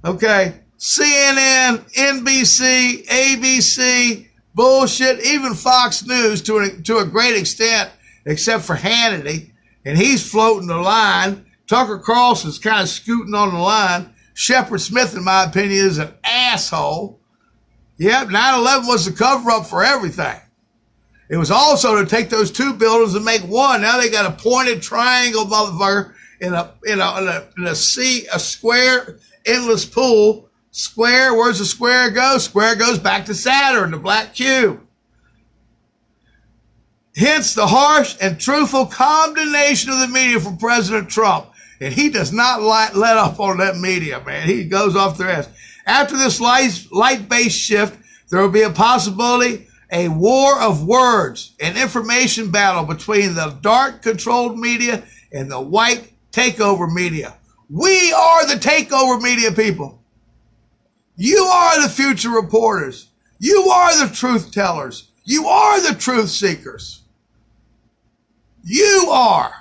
Okay? CNN, NBC, ABC, bullshit, even Fox News to a great extent, except for Hannity. And he's floating the line. Tucker Carlson's kind of scooting on the line. Shepard Smith, in my opinion, is an asshole. Yep, 9/11 was the cover-up for everything. It was also to take those two buildings and make one. Now they got a pointed triangle, motherfucker, in a sea, a square, endless pool. Square, where's the square go? Square goes back to Saturn, the black cube. Hence the harsh and truthful condemnation of the media from President Trump. And he does not let up on that media, man. He goes off their ass. After this light-based shift, there will be a possibility a war of words, an information battle between the dark-controlled media and the white takeover media. We are the takeover media people. You are the future reporters. You are the truth tellers. You are the truth seekers. You are.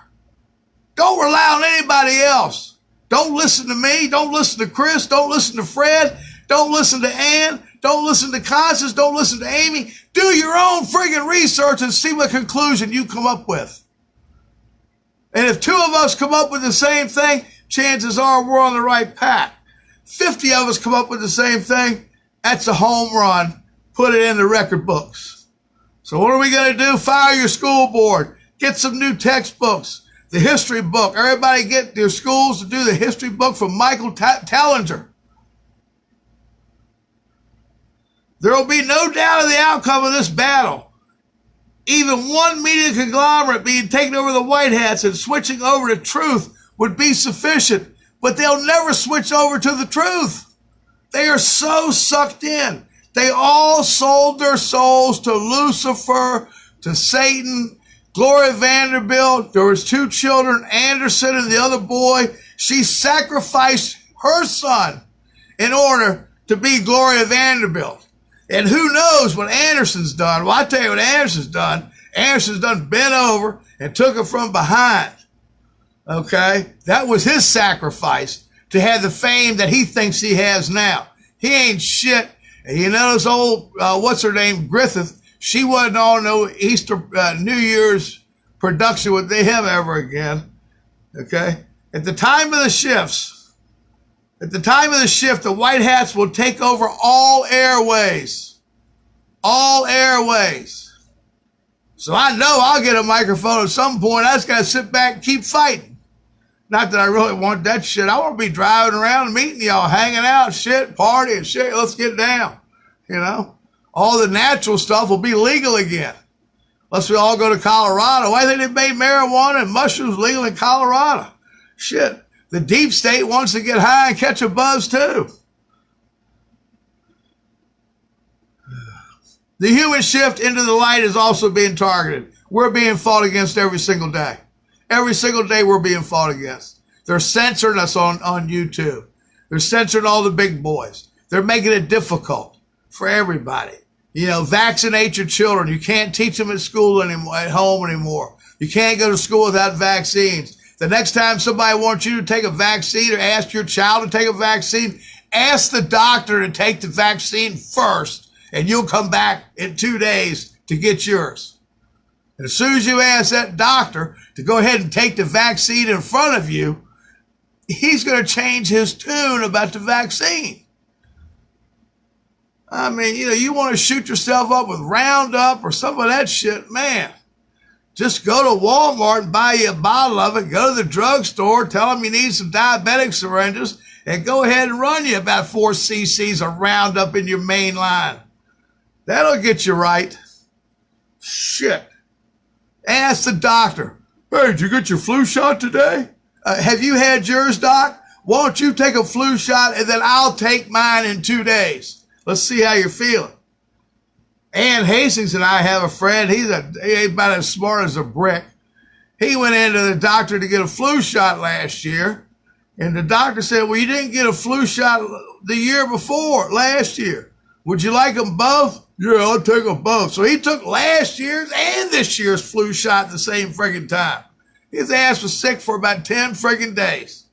Don't rely on anybody else. Don't listen to me. Don't listen to Chris. Don't listen to Fred. Don't listen to Ann. Don't listen to Constance. Don't listen to Amy. Do your own friggin' research and see what conclusion you come up with. And if 2 of us come up with the same thing, chances are we're on the right path. 50 of us come up with the same thing, that's a home run. Put it in the record books. So what are we going to do? Fire your school board. Get some new textbooks. The history book. Everybody get their schools to do the history book from Michael Tellinger. There will be no doubt of the outcome of this battle. Even one media conglomerate being taken over the White Hats and switching over to truth would be sufficient, but they'll never switch over to the truth. They are so sucked in. They all sold their souls to Lucifer, to Satan. Gloria Vanderbilt, there was 2 children, Anderson and the other boy. She sacrificed her son in order to be Gloria Vanderbilt. And who knows what Anderson's done? Well, I tell you what Anderson's done. Anderson's done bent over and took her from behind. Okay? That was his sacrifice to have the fame that he thinks he has now. He ain't shit. And you know this old, what's her name, Griffith, she wasn't on no Easter, New Year's production with him ever again. Okay? At the time of the shifts, the White Hats will take over all airways. All airways. So I know I'll get a microphone at some point. I just got to sit back and keep fighting. Not that I really want that shit. I want to be driving around and meeting y'all, hanging out, shit, partying, shit. Let's get down. You know? All the natural stuff will be legal again. Unless we all go to Colorado. Why think they made marijuana and mushrooms legal in Colorado? Shit. The deep state wants to get high and catch a buzz too. The human shift into the light is also being targeted. We're being fought against every single day. Every single day we're being fought against. They're censoring us on YouTube. They're censoring all the big boys. They're making it difficult for everybody. You know, vaccinate your children. You can't teach them at school anymore, at home anymore. You can't go to school without vaccines. The next time somebody wants you to take a vaccine or ask your child to take a vaccine, ask the doctor to take the vaccine first, and you'll come back in 2 days to get yours. And as soon as you ask that doctor to go ahead and take the vaccine in front of you, he's going to change his tune about the vaccine. I mean, you know, you want to shoot yourself up with Roundup or some of that shit, man. Just go to Walmart and buy you a bottle of it. Go to the drugstore, tell them you need some diabetic syringes, and go ahead and run you about 4 cc's of Roundup in your main line. That'll get you right. Shit. Ask the doctor, hey, did you get your flu shot today? Have you had yours, Doc? Why don't you take a flu shot and then I'll take mine in 2 days. Let's see how you're feeling. Ann Hastings and I have a friend. He ain't about as smart as a brick. He went into the doctor to get a flu shot last year. And the doctor said, well, you didn't get a flu shot the year before, last year. Would you like them both? Yeah, I'll take them both. So he took last year's and this year's flu shot at the same friggin' time. His ass was sick for about 10 friggin' days.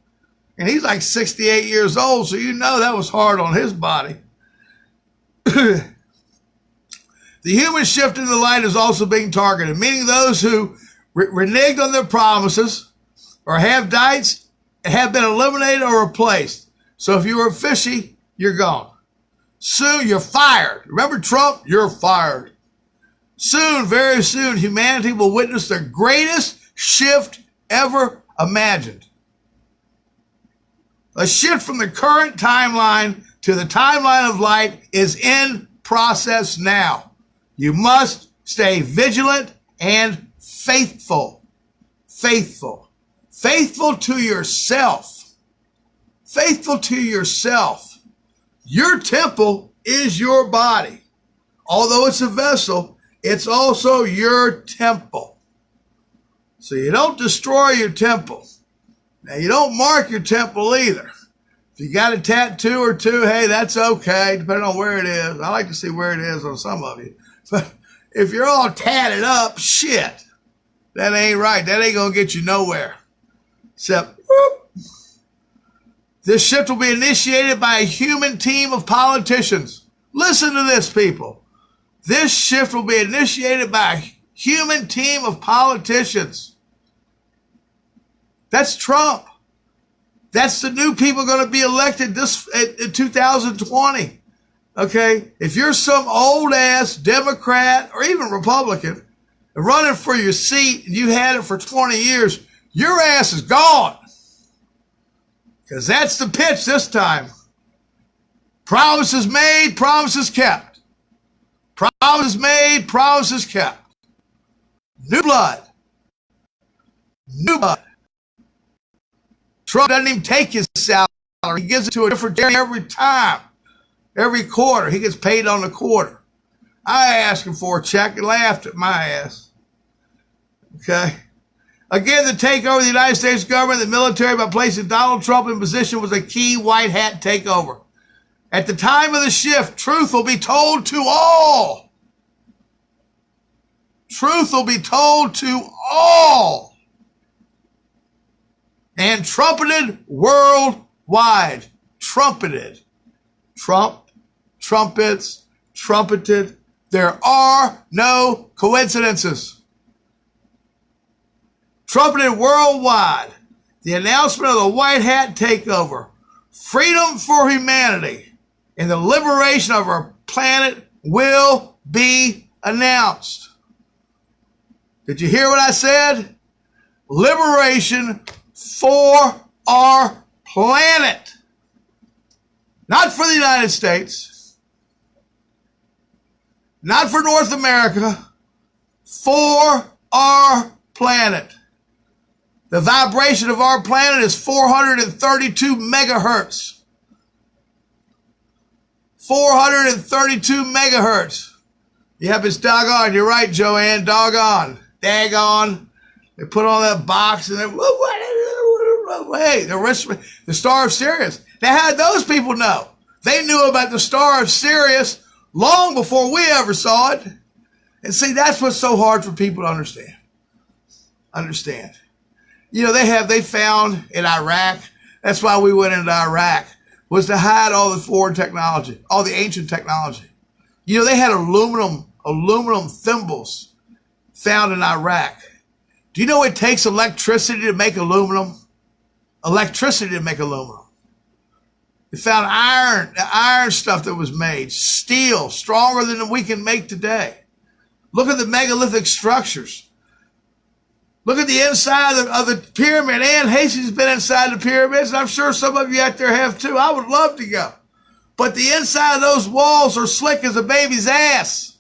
And he's like 68 years old, so you know that was hard on his body. The human shift in the light is also being targeted, meaning those who reneged on their promises or have diets have been eliminated or replaced. So if you were fishy, you're gone. Soon, you're fired. Remember Trump? You're fired. Soon, very soon, humanity will witness the greatest shift ever imagined. A shift from the current timeline to the timeline of light is in process now. You must stay vigilant and faithful. Faithful. Faithful to yourself. Faithful to yourself. Your temple is your body. Although it's a vessel, it's also your temple. So you don't destroy your temple. Now, you don't mark your temple either. If you got a tattoo or two, hey, that's okay, depending on where it is. I like to see where it is on some of you. But if you're all tatted up, shit, that ain't right. That ain't going to get you nowhere. Except, whoop. This shift will be initiated by a human team of politicians. Listen to this, people. This shift will be initiated by a human team of politicians. That's Trump. That's the new people going to be elected in 2020. Okay? If you're some old-ass Democrat or even Republican running for your seat and you had it for 20 years, your ass is gone. Because that's the pitch this time. Promises made, promises kept. Promises made, promises kept. New blood. New blood. Trump doesn't even take his salary. He gives it to a different area every time. Every quarter. He gets paid on the quarter. I asked him for a check and laughed at my ass. Okay? Again, the takeover of the United States government and the military by placing Donald Trump in position was a key white hat takeover. At the time of the shift, truth will be told to all. Truth will be told to all. And trumpeted worldwide. Trumpeted. Trump, trumpets, trumpeted. There are no coincidences. Trumpeted worldwide. The announcement of the white hat takeover. Freedom for humanity and the liberation of our planet will be announced. Did you hear what I said? Liberation for our planet. Not for the United States. Not for North America. For our planet. The vibration of our planet is 432 megahertz. 432 megahertz. Yep, it's doggone. You're right, Joanne. Doggone. Daggone. They put on that box and then, hey, the Star of Sirius. Now, how did those people know? They knew about the Star of Sirius long before we ever saw it. And see, that's what's so hard for people to understand. You know, they found in Iraq, that's why we went into Iraq, was to hide all the foreign technology, all the ancient technology. You know, they had aluminum thimbles found in Iraq. Do you know it takes electricity to make aluminum? Electricity to make aluminum. They found iron stuff that was made, steel, stronger than we can make today. Look at the megalithic structures. Look at the inside of the pyramid. Ann Hastings has been inside the pyramids, and I'm sure some of you out there have too. I would love to go. But the inside of those walls are slick as a baby's ass.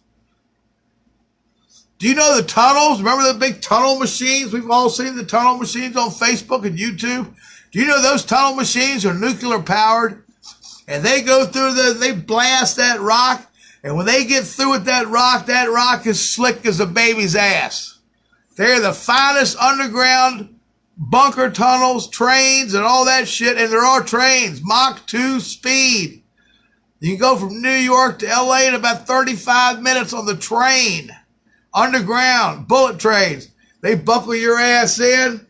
Do you know the tunnels? Remember the big tunnel machines? We've all seen the tunnel machines on Facebook and YouTube. Do you know those tunnel machines are nuclear powered? And they go through they blast that rock. And when they get through with that rock is slick as a baby's ass. They're the finest underground bunker tunnels, trains, and all that shit. And there are trains, Mach 2 speed. You can go from New York to LA in about 35 minutes on the train. Underground, bullet trains. They buckle your ass in.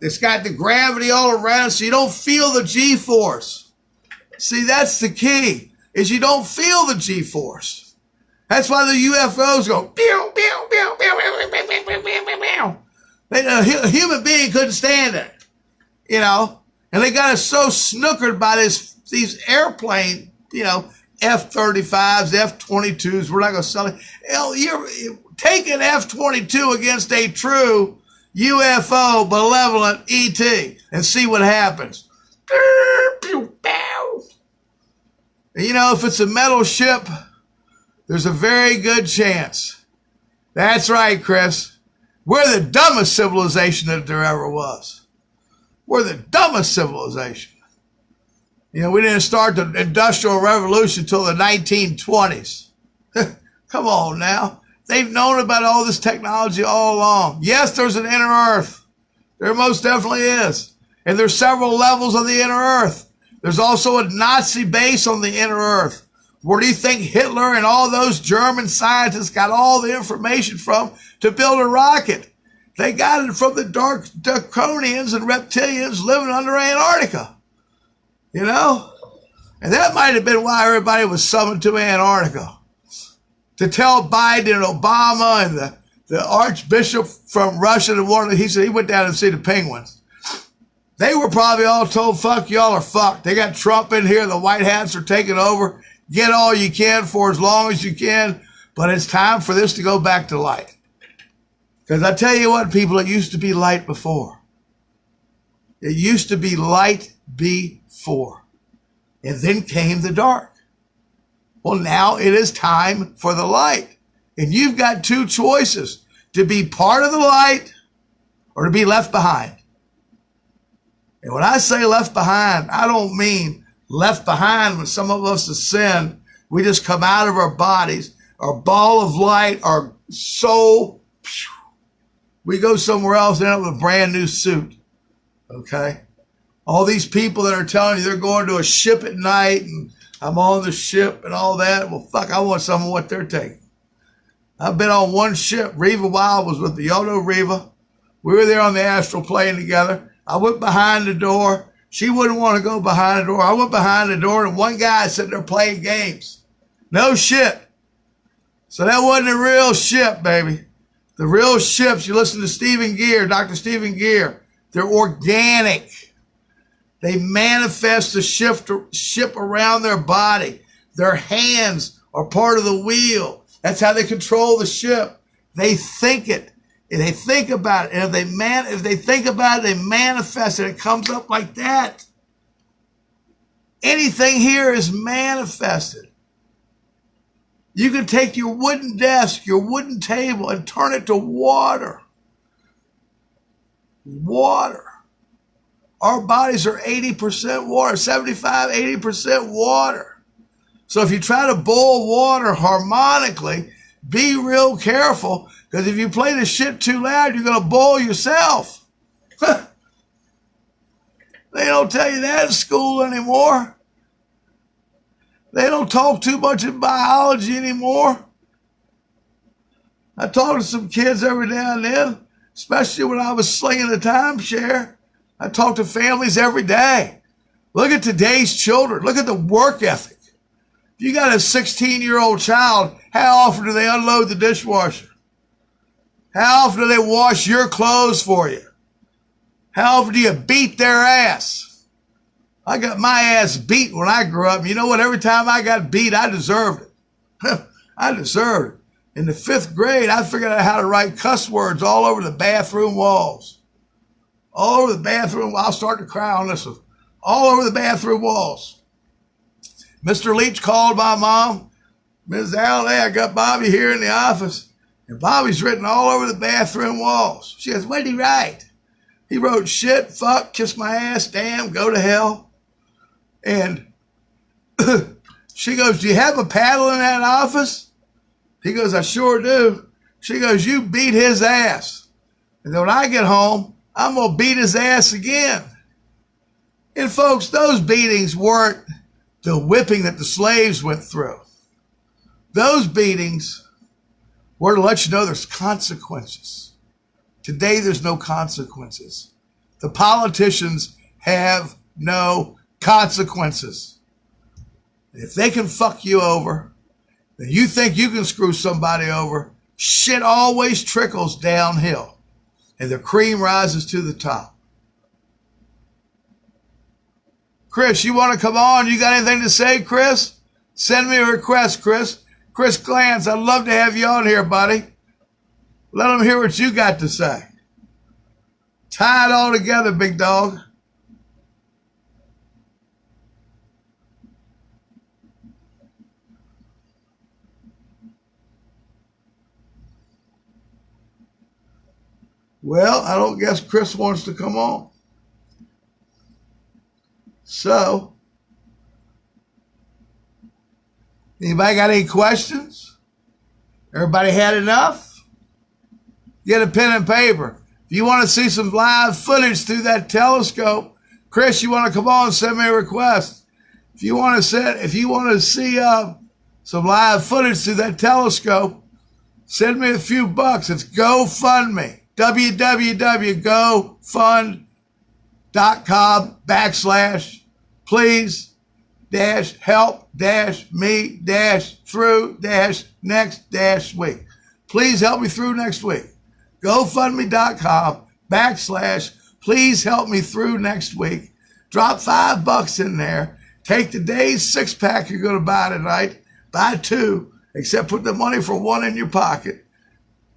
It's got the gravity all around so you don't feel the G-force. See, that's the key, is you don't feel the G-force. That's why the UFOs go, pew, pew, pew, pew, pew, pew, pew, pew, pew, pew. A human being couldn't stand it, you know. And they got us so snookered by these airplane, you know, F-35s, F-22s. We're not going to sell it. Hell, you're taking F-22 against a true UFO malevolent ET and see what happens. You know, if it's a metal ship, there's a very good chance. That's right, Chris. We're the dumbest civilization that there ever was. We're the dumbest civilization. You know, we didn't start the Industrial Revolution until the 1920s. Come on now. They've known about all this technology all along. Yes, there's an inner earth. There most definitely is. And there's several levels of the inner earth. There's also a Nazi base on the inner earth. Where do you think Hitler and all those German scientists got all the information from to build a rocket? They got it from the draconians and reptilians living under Antarctica. You know? And that might have been why everybody was summoned to Antarctica. To tell Biden and Obama and the Archbishop from Russia, he said he went down to see the penguins. They were probably all told, fuck, y'all are fucked. They got Trump in here. The White Hats are taking over. Get all you can for as long as you can. But it's time for this to go back to light. Because I tell you what, people, it used to be light before. It used to be light before. And then came the dark. Well, now it is time for the light. And you've got two choices: to be part of the light or to be left behind. And when I say left behind, I don't mean left behind when some of us have sinned. We just come out of our bodies, our ball of light, our soul. We go somewhere else and end up with a brand new suit. Okay? All these people that are telling you they're going to a ship at night and I'm on the ship and all that. Well, fuck, I want some of what they're taking. I've been on one ship. Reva Wild was with the Yodo Reva. We were there on the astral plane together. I went behind the door. She wouldn't want to go behind the door. I went behind the door, and one guy sitting there playing games. No shit. So that wasn't a real ship, baby. The real ships, you listen to Stephen Gear, Dr. Stephen Gear, they're organic. They manifest the ship around their body. Their hands are part of the wheel. That's how they control the ship. They think it. And they think about it. And if they think about it, they manifest it. It comes up like that. Anything here is manifested. You can take your wooden desk, your wooden table, and turn it to water. Water. Our bodies are 80% water, 75, 80% water. So if you try to boil water harmonically, be real careful, because if you play the shit too loud, you're going to boil yourself. They don't tell you that in school anymore. They don't talk too much in biology anymore. I talk to some kids every now and then, especially when I was slinging the timeshare. I talk to families every day. Look at today's children. Look at the work ethic. If you got a 16-year-old child, how often do they unload the dishwasher? How often do they wash your clothes for you? How often do you beat their ass? I got my ass beat when I grew up. You know what? Every time I got beat, I deserved it. I deserved it. In the 5th grade, I figured out how to write cuss words all over the bathroom walls. All over the bathroom. I'll start to cry on this one. All over the bathroom walls. Mr. Leach called my mom. Ms. Allen, hey, I got Bobby here in the office. And Bobby's written all over the bathroom walls. She goes, what did he write? He wrote shit, fuck, kiss my ass, damn, go to hell. And she goes, do you have a paddle in that office? He goes, I sure do. She goes, you beat his ass. And then when I get home, I'm going to beat his ass again. And folks, those beatings weren't the whipping that the slaves went through. Those beatings were to let you know there's consequences. Today, there's no consequences. The politicians have no consequences. If they can fuck you over, then you think you can screw somebody over, shit always trickles downhill, and the cream rises to the top. Chris, you want to come on? You got anything to say, Chris? Send me a request, Chris. Chris Glantz, I'd love to have you on here, buddy. Let them hear what you got to say. Tie it all together, big dog. Well, I don't guess Chris wants to come on. So, anybody got any questions? Everybody had enough? Get a pen and paper. If you want to see some live footage through that telescope, Chris, you want to come on and send me a request. If you want to see some live footage through that telescope, send me a few bucks. It's GoFundMe. www.go-fund.com/please-help-me-through-next-week. Please help me through next week. GoFundMe.com/please help me through next week. Drop $5 in there. Take today's 6-pack you're going to buy tonight. Buy 2, except put the money for 1 in your pocket.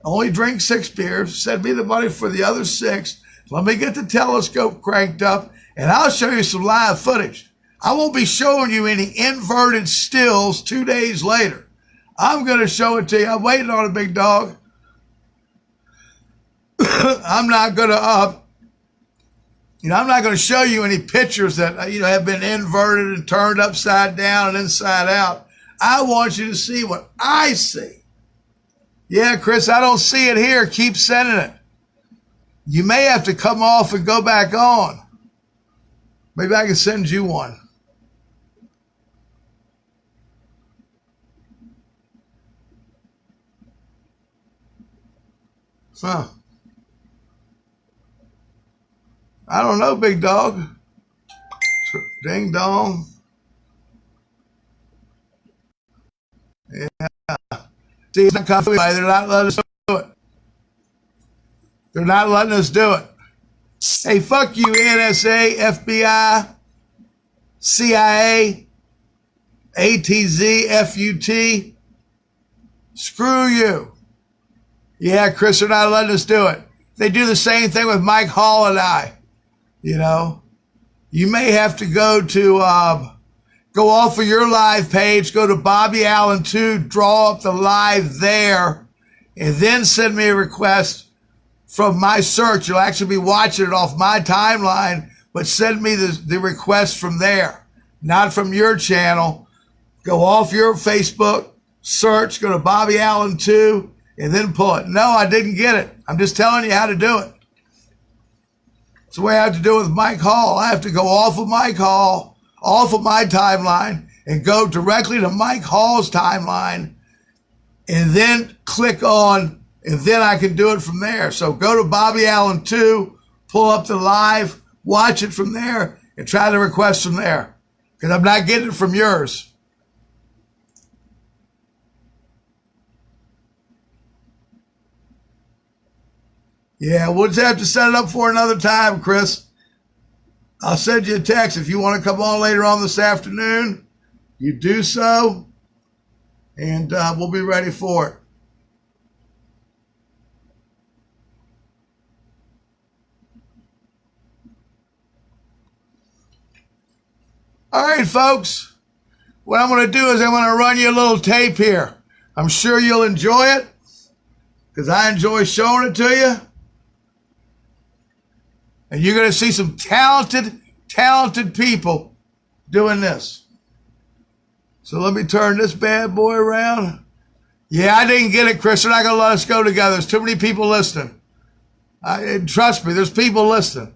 Only drink 6 beers. Send me the money for the other 6. Let me get the telescope cranked up, and I'll show you some live footage. I won't be showing you any inverted stills 2 days later. I'm going to show it to you. I'm waiting on it, big dog. I'm not going to, I'm not going to show you any pictures that, have been inverted and turned upside down and inside out. I want you to see what I see. Yeah, Chris, I don't see it here. Keep sending it. You may have to come off and go back on. Maybe I can send you one. Huh. I don't know, big dog. Ding dong. Yeah. See, they're not letting us do it. They're not letting us do it. Hey, fuck you, NSA, FBI, CIA, ATZ, FUT. Screw you. Yeah, Chris, they're not letting us do it. They do the same thing with Mike Hall and I. You may have to go off of your live page, go to Bobby Allen 2, draw up the live there, and then send me a request from my search. You'll actually be watching it off my timeline, but send me the request from there, not from your channel. Go off your Facebook, search, go to Bobby Allen 2, and then pull it. No, I didn't get it. I'm just telling you how to do it. It's the way I have to do it with Mike Hall. I have to go off of Mike Hall, off of my timeline, and go directly to Mike Hall's timeline, and then click on, and then I can do it from there. So go to Bobby Allen 2, pull up the live, watch it from there, and try to request from there, because I'm not getting it from yours. Yeah, we'll just have to set it up for another time, Chris. I'll send you a text if you want to come on later on this afternoon. You do so, and we'll be ready for it. All right, folks. What I'm going to do is I'm going to run you a little tape here. I'm sure you'll enjoy it, because I enjoy showing it to you. And you're going to see some talented people doing this. So let me turn this bad boy around. Yeah, I didn't get it, Chris. They're not going to let us go together. There's too many people listening. Trust me, there's people listening.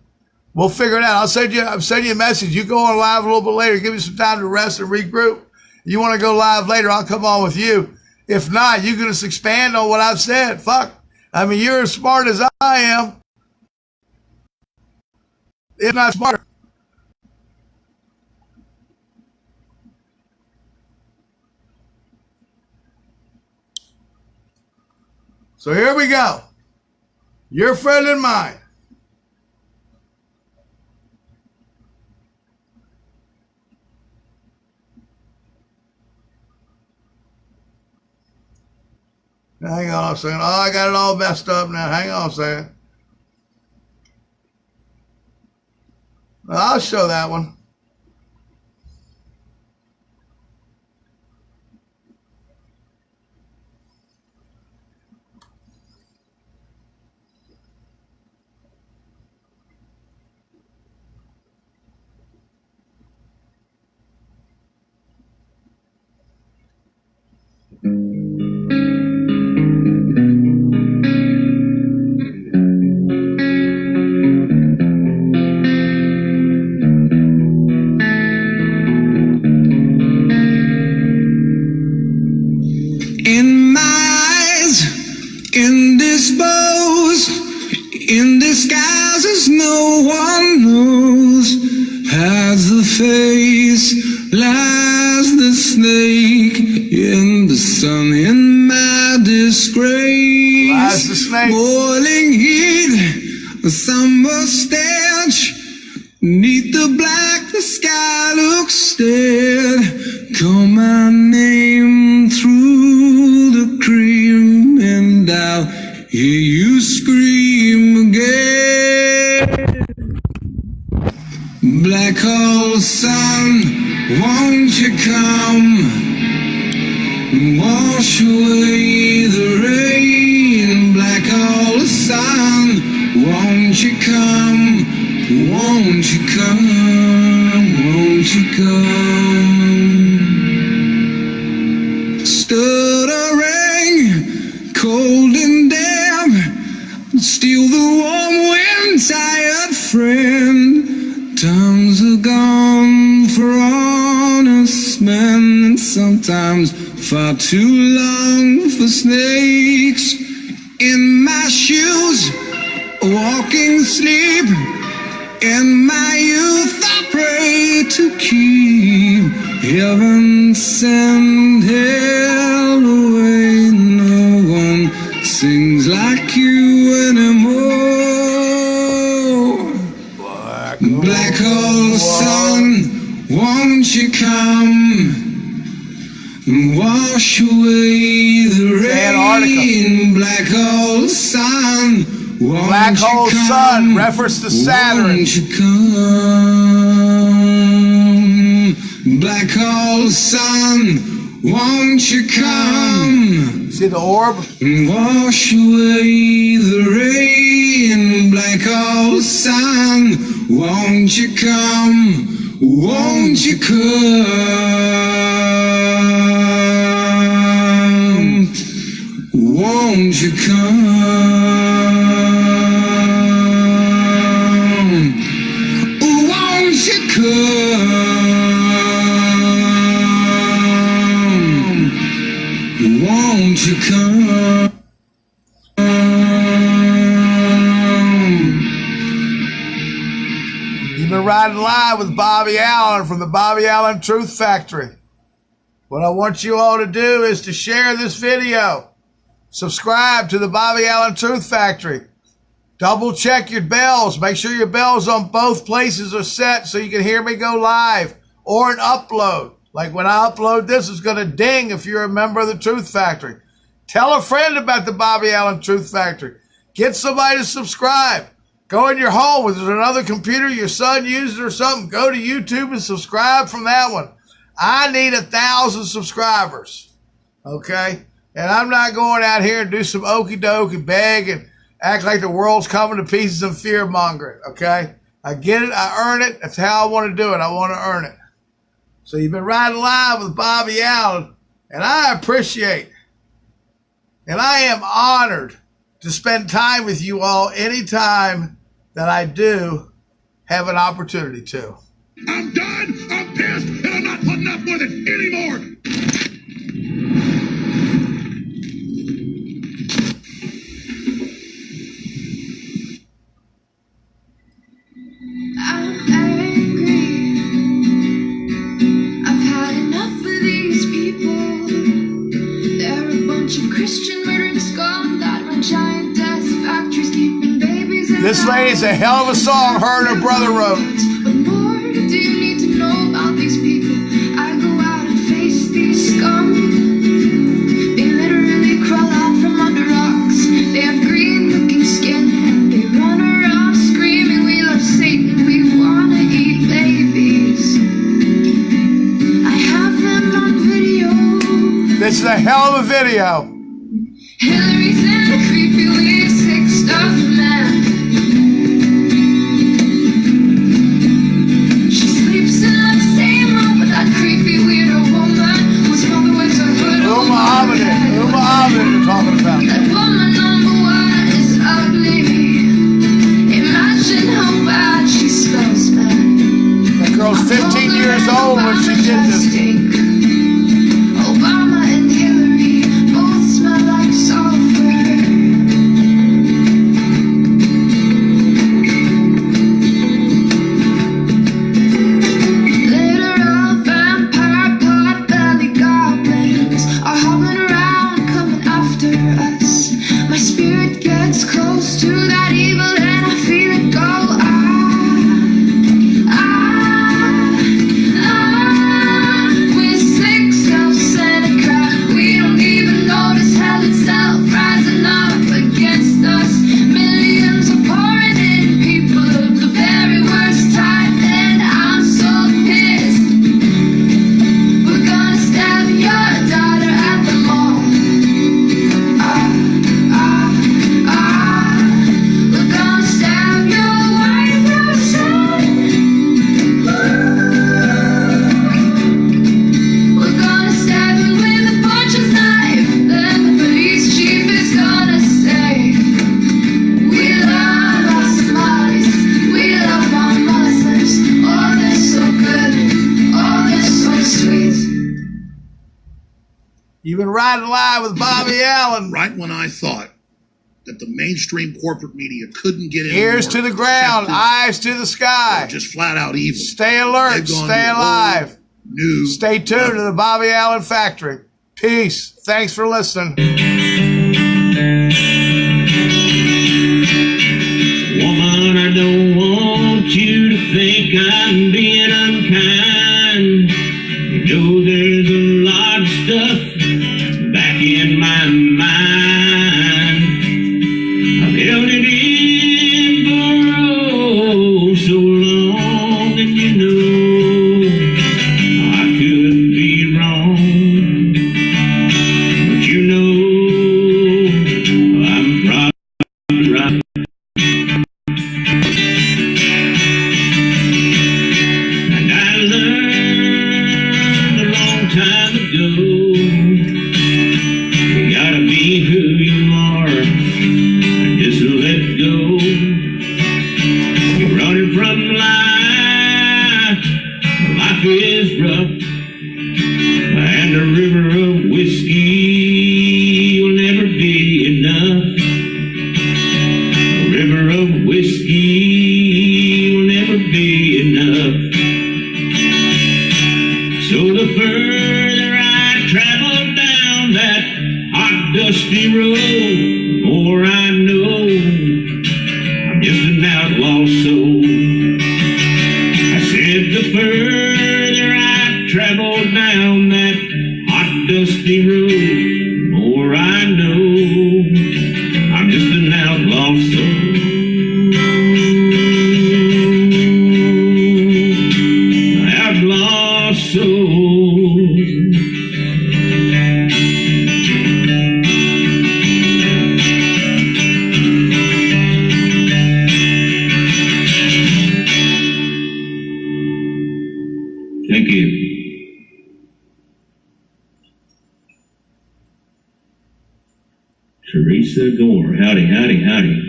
We'll figure it out. I'll send you a message. You go on live a little bit later. Give me some time to rest and regroup. You want to go live later, I'll come on with you. If not, you can just expand on what I've said. Fuck. I mean, you're as smart as I am. If not smarter. So here we go. Your friend and mine. Now, hang on a second. Oh, I got it all messed up now. Hang on a second. I'll show that one. In disguises no one knows, has the face, lies the snake in the sun, in my disgrace. Lies the snake. Boiling heat, a summer stench, neath the black the sky looks dead. Call my name through the cream and I'll hear you scream again. Black hole sun, won't you come? Wash away the rain. Black hole sun, won't you come? Won't you come? Won't you come? Stuttering, cold and damp, still the warm wind, tired friend. Times are gone for honest men, and sometimes far too long for snakes. In my shoes, walking sleep. In my youth I pray to keep heaven send hell away. No one sings like you anymore. Black hole sun, won't you come and wash away the rain? Black hole sun, Black hole sun, reference to Saturn. won't you come? Black hole sun, won't you come? See the orb? And wash away the rain. Black hole sun, won't you come? Won't you come? Won't you come? Won't you come? Won't you come? You've been riding live with Bobby Allen from the Bobby Allen Truth Factory. What I want you all to do is to share this video. Subscribe to the Bobby Allen Truth Factory. Double check your bells. Make sure your bells on both places are set so you can hear me go live or an upload. Like when I upload this, it's going to ding if you're a member of the Truth Factory. Tell a friend about the Bobby Allen Truth Factory. Get somebody to subscribe. Go in your home. If there's another computer your son uses or something, go to YouTube and subscribe from that one. I need 1,000 subscribers. Okay? And I'm not going out here and do some okey doke and beg and act like the world's coming to pieces and fear mongering. Okay? I get it. I earn it. That's how I want to do it. I want to earn it. So you've been riding live with Bobby Allen, and I appreciate and I am honored to spend time with you all anytime that I do have an opportunity to. I'm done, I'm pissed, and I'm not putting up with it anymore. I'm angry. I've had enough of these people. They're a bunch of Christian murdering scum that run giant death factories, keeping babies alive. This lady's a hell of a song her and her brother wrote. What more do you need to know about these people? I go out and face these scum. They literally crawl out from under rocks. They have green-looking skin and they run around screaming, "We love Satan, we wanna eat babies." I have them on video. This is a hell of a video. Hillary's in a creepy, weird, sick stuff, man. She sleeps in the same room with that creepy, weirdo woman whose mother wears a hood over her Muhammad, head. you're talking about. That woman number one is ugly. Imagine how bad she smells, man. That girl's 15 years old when she did this. Obama and Hillary both smell like sulfur. Literal vampire pot-belly goblins are hobbling around, coming after us. My spirit gets close to that evil and I feel it go. With You're riding live with Bobby Allen. Right when I thought that the mainstream corporate media couldn't get any Ears more to the ground, deceptive eyes to the sky. or just flat out evil. Stay alert, They've gone stay to a whole alive. New Stay tuned level. to the Bobby Allen Factory. Peace. Thanks for listening. Woman, I don't want you to think I'm being unkind. You know there's a lot of stuff back in my mind. I've held it in for oh so long, and you know I could be wrong, but you know I'm probably right. And I learned a long time ago, you gotta be who you are and just let go. You're running from life, life is rough, and a river of whiskey will never be enough. A river of whiskey will never be enough. So the further I travel down that hot, dusty road, the more I know I'm just an outlaw soul. I said the further I travel down that hot, dusty road, the more I know I'm just an outlaw soul. Outlaw soul. Thank you. Teresa Gore. Howdy, howdy, howdy.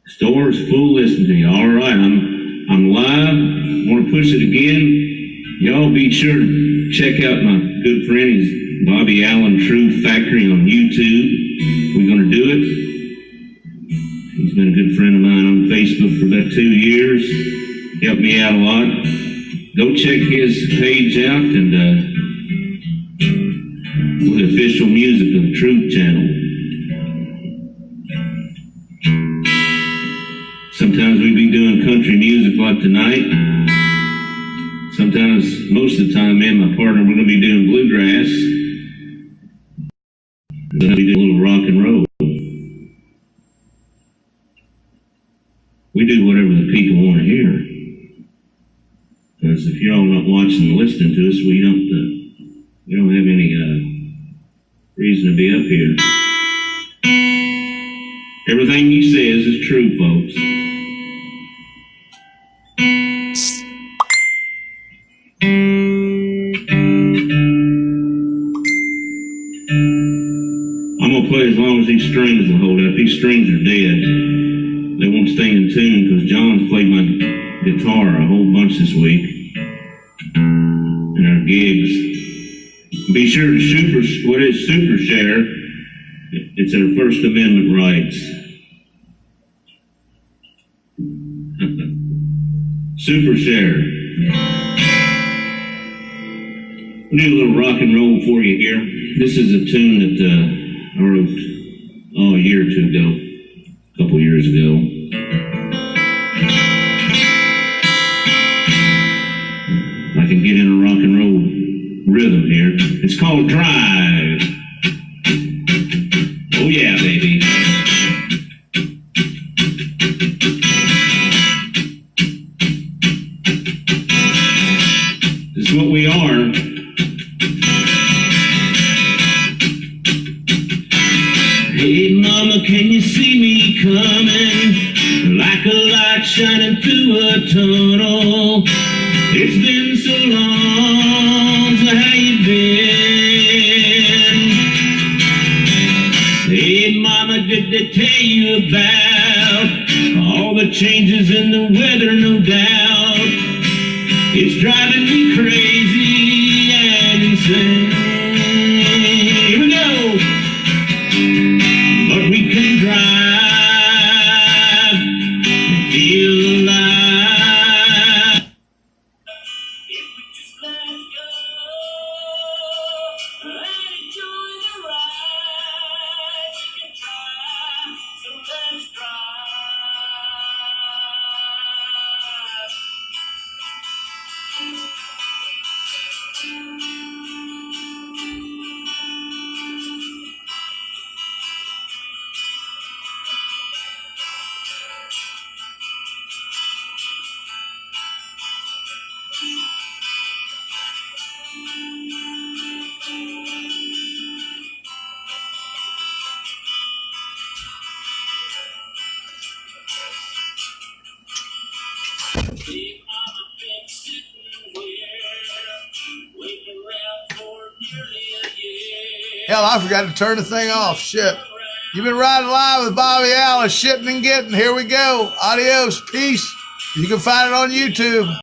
Store's full. Listen to you. All right, I'm live. Want to push it again. Y'all be sure to check out my good friend. He's Bobby Allen Truth Factory on YouTube. We're going to do it. He's been a good friend of mine on Facebook for about 2 years. Helped me out a lot. Go check his page out and the official music of the Truth Channel. Sometimes we be doing country music like tonight. Sometimes, most of the time, me and my partner, we're going to be doing bluegrass. We're going to be doing a little rock and roll. We do whatever the people want to hear. Because if y'all not watching and listening to us, we don't have any reason to be up here. Everything he says is true, folks. I'm gonna play as long as these strings will hold out. These strings are dead. They won't stay in tune because John's played my guitar a whole bunch this week in our gigs. Be sure to super share. It's our First Amendment rights. Super share. I'll do a little rock and roll for you here. This is a tune that I wrote a year or two ago, a couple years ago. I can get in a rock and roll rhythm here. It's called Drive. Oh yeah, baby. This is what we are. Hey mama, can you see me coming? Like a light shining through a tunnel. It's been so long, so how you been? Hey mama, did they tell you about all the changes in the weather? No doubt. It's driving me crazy and insane. Hell, I forgot to turn the thing off. Shit. You've been riding live with Bobby Allen, shitting and getting. Here we go. Adios. Peace. You can find it on YouTube.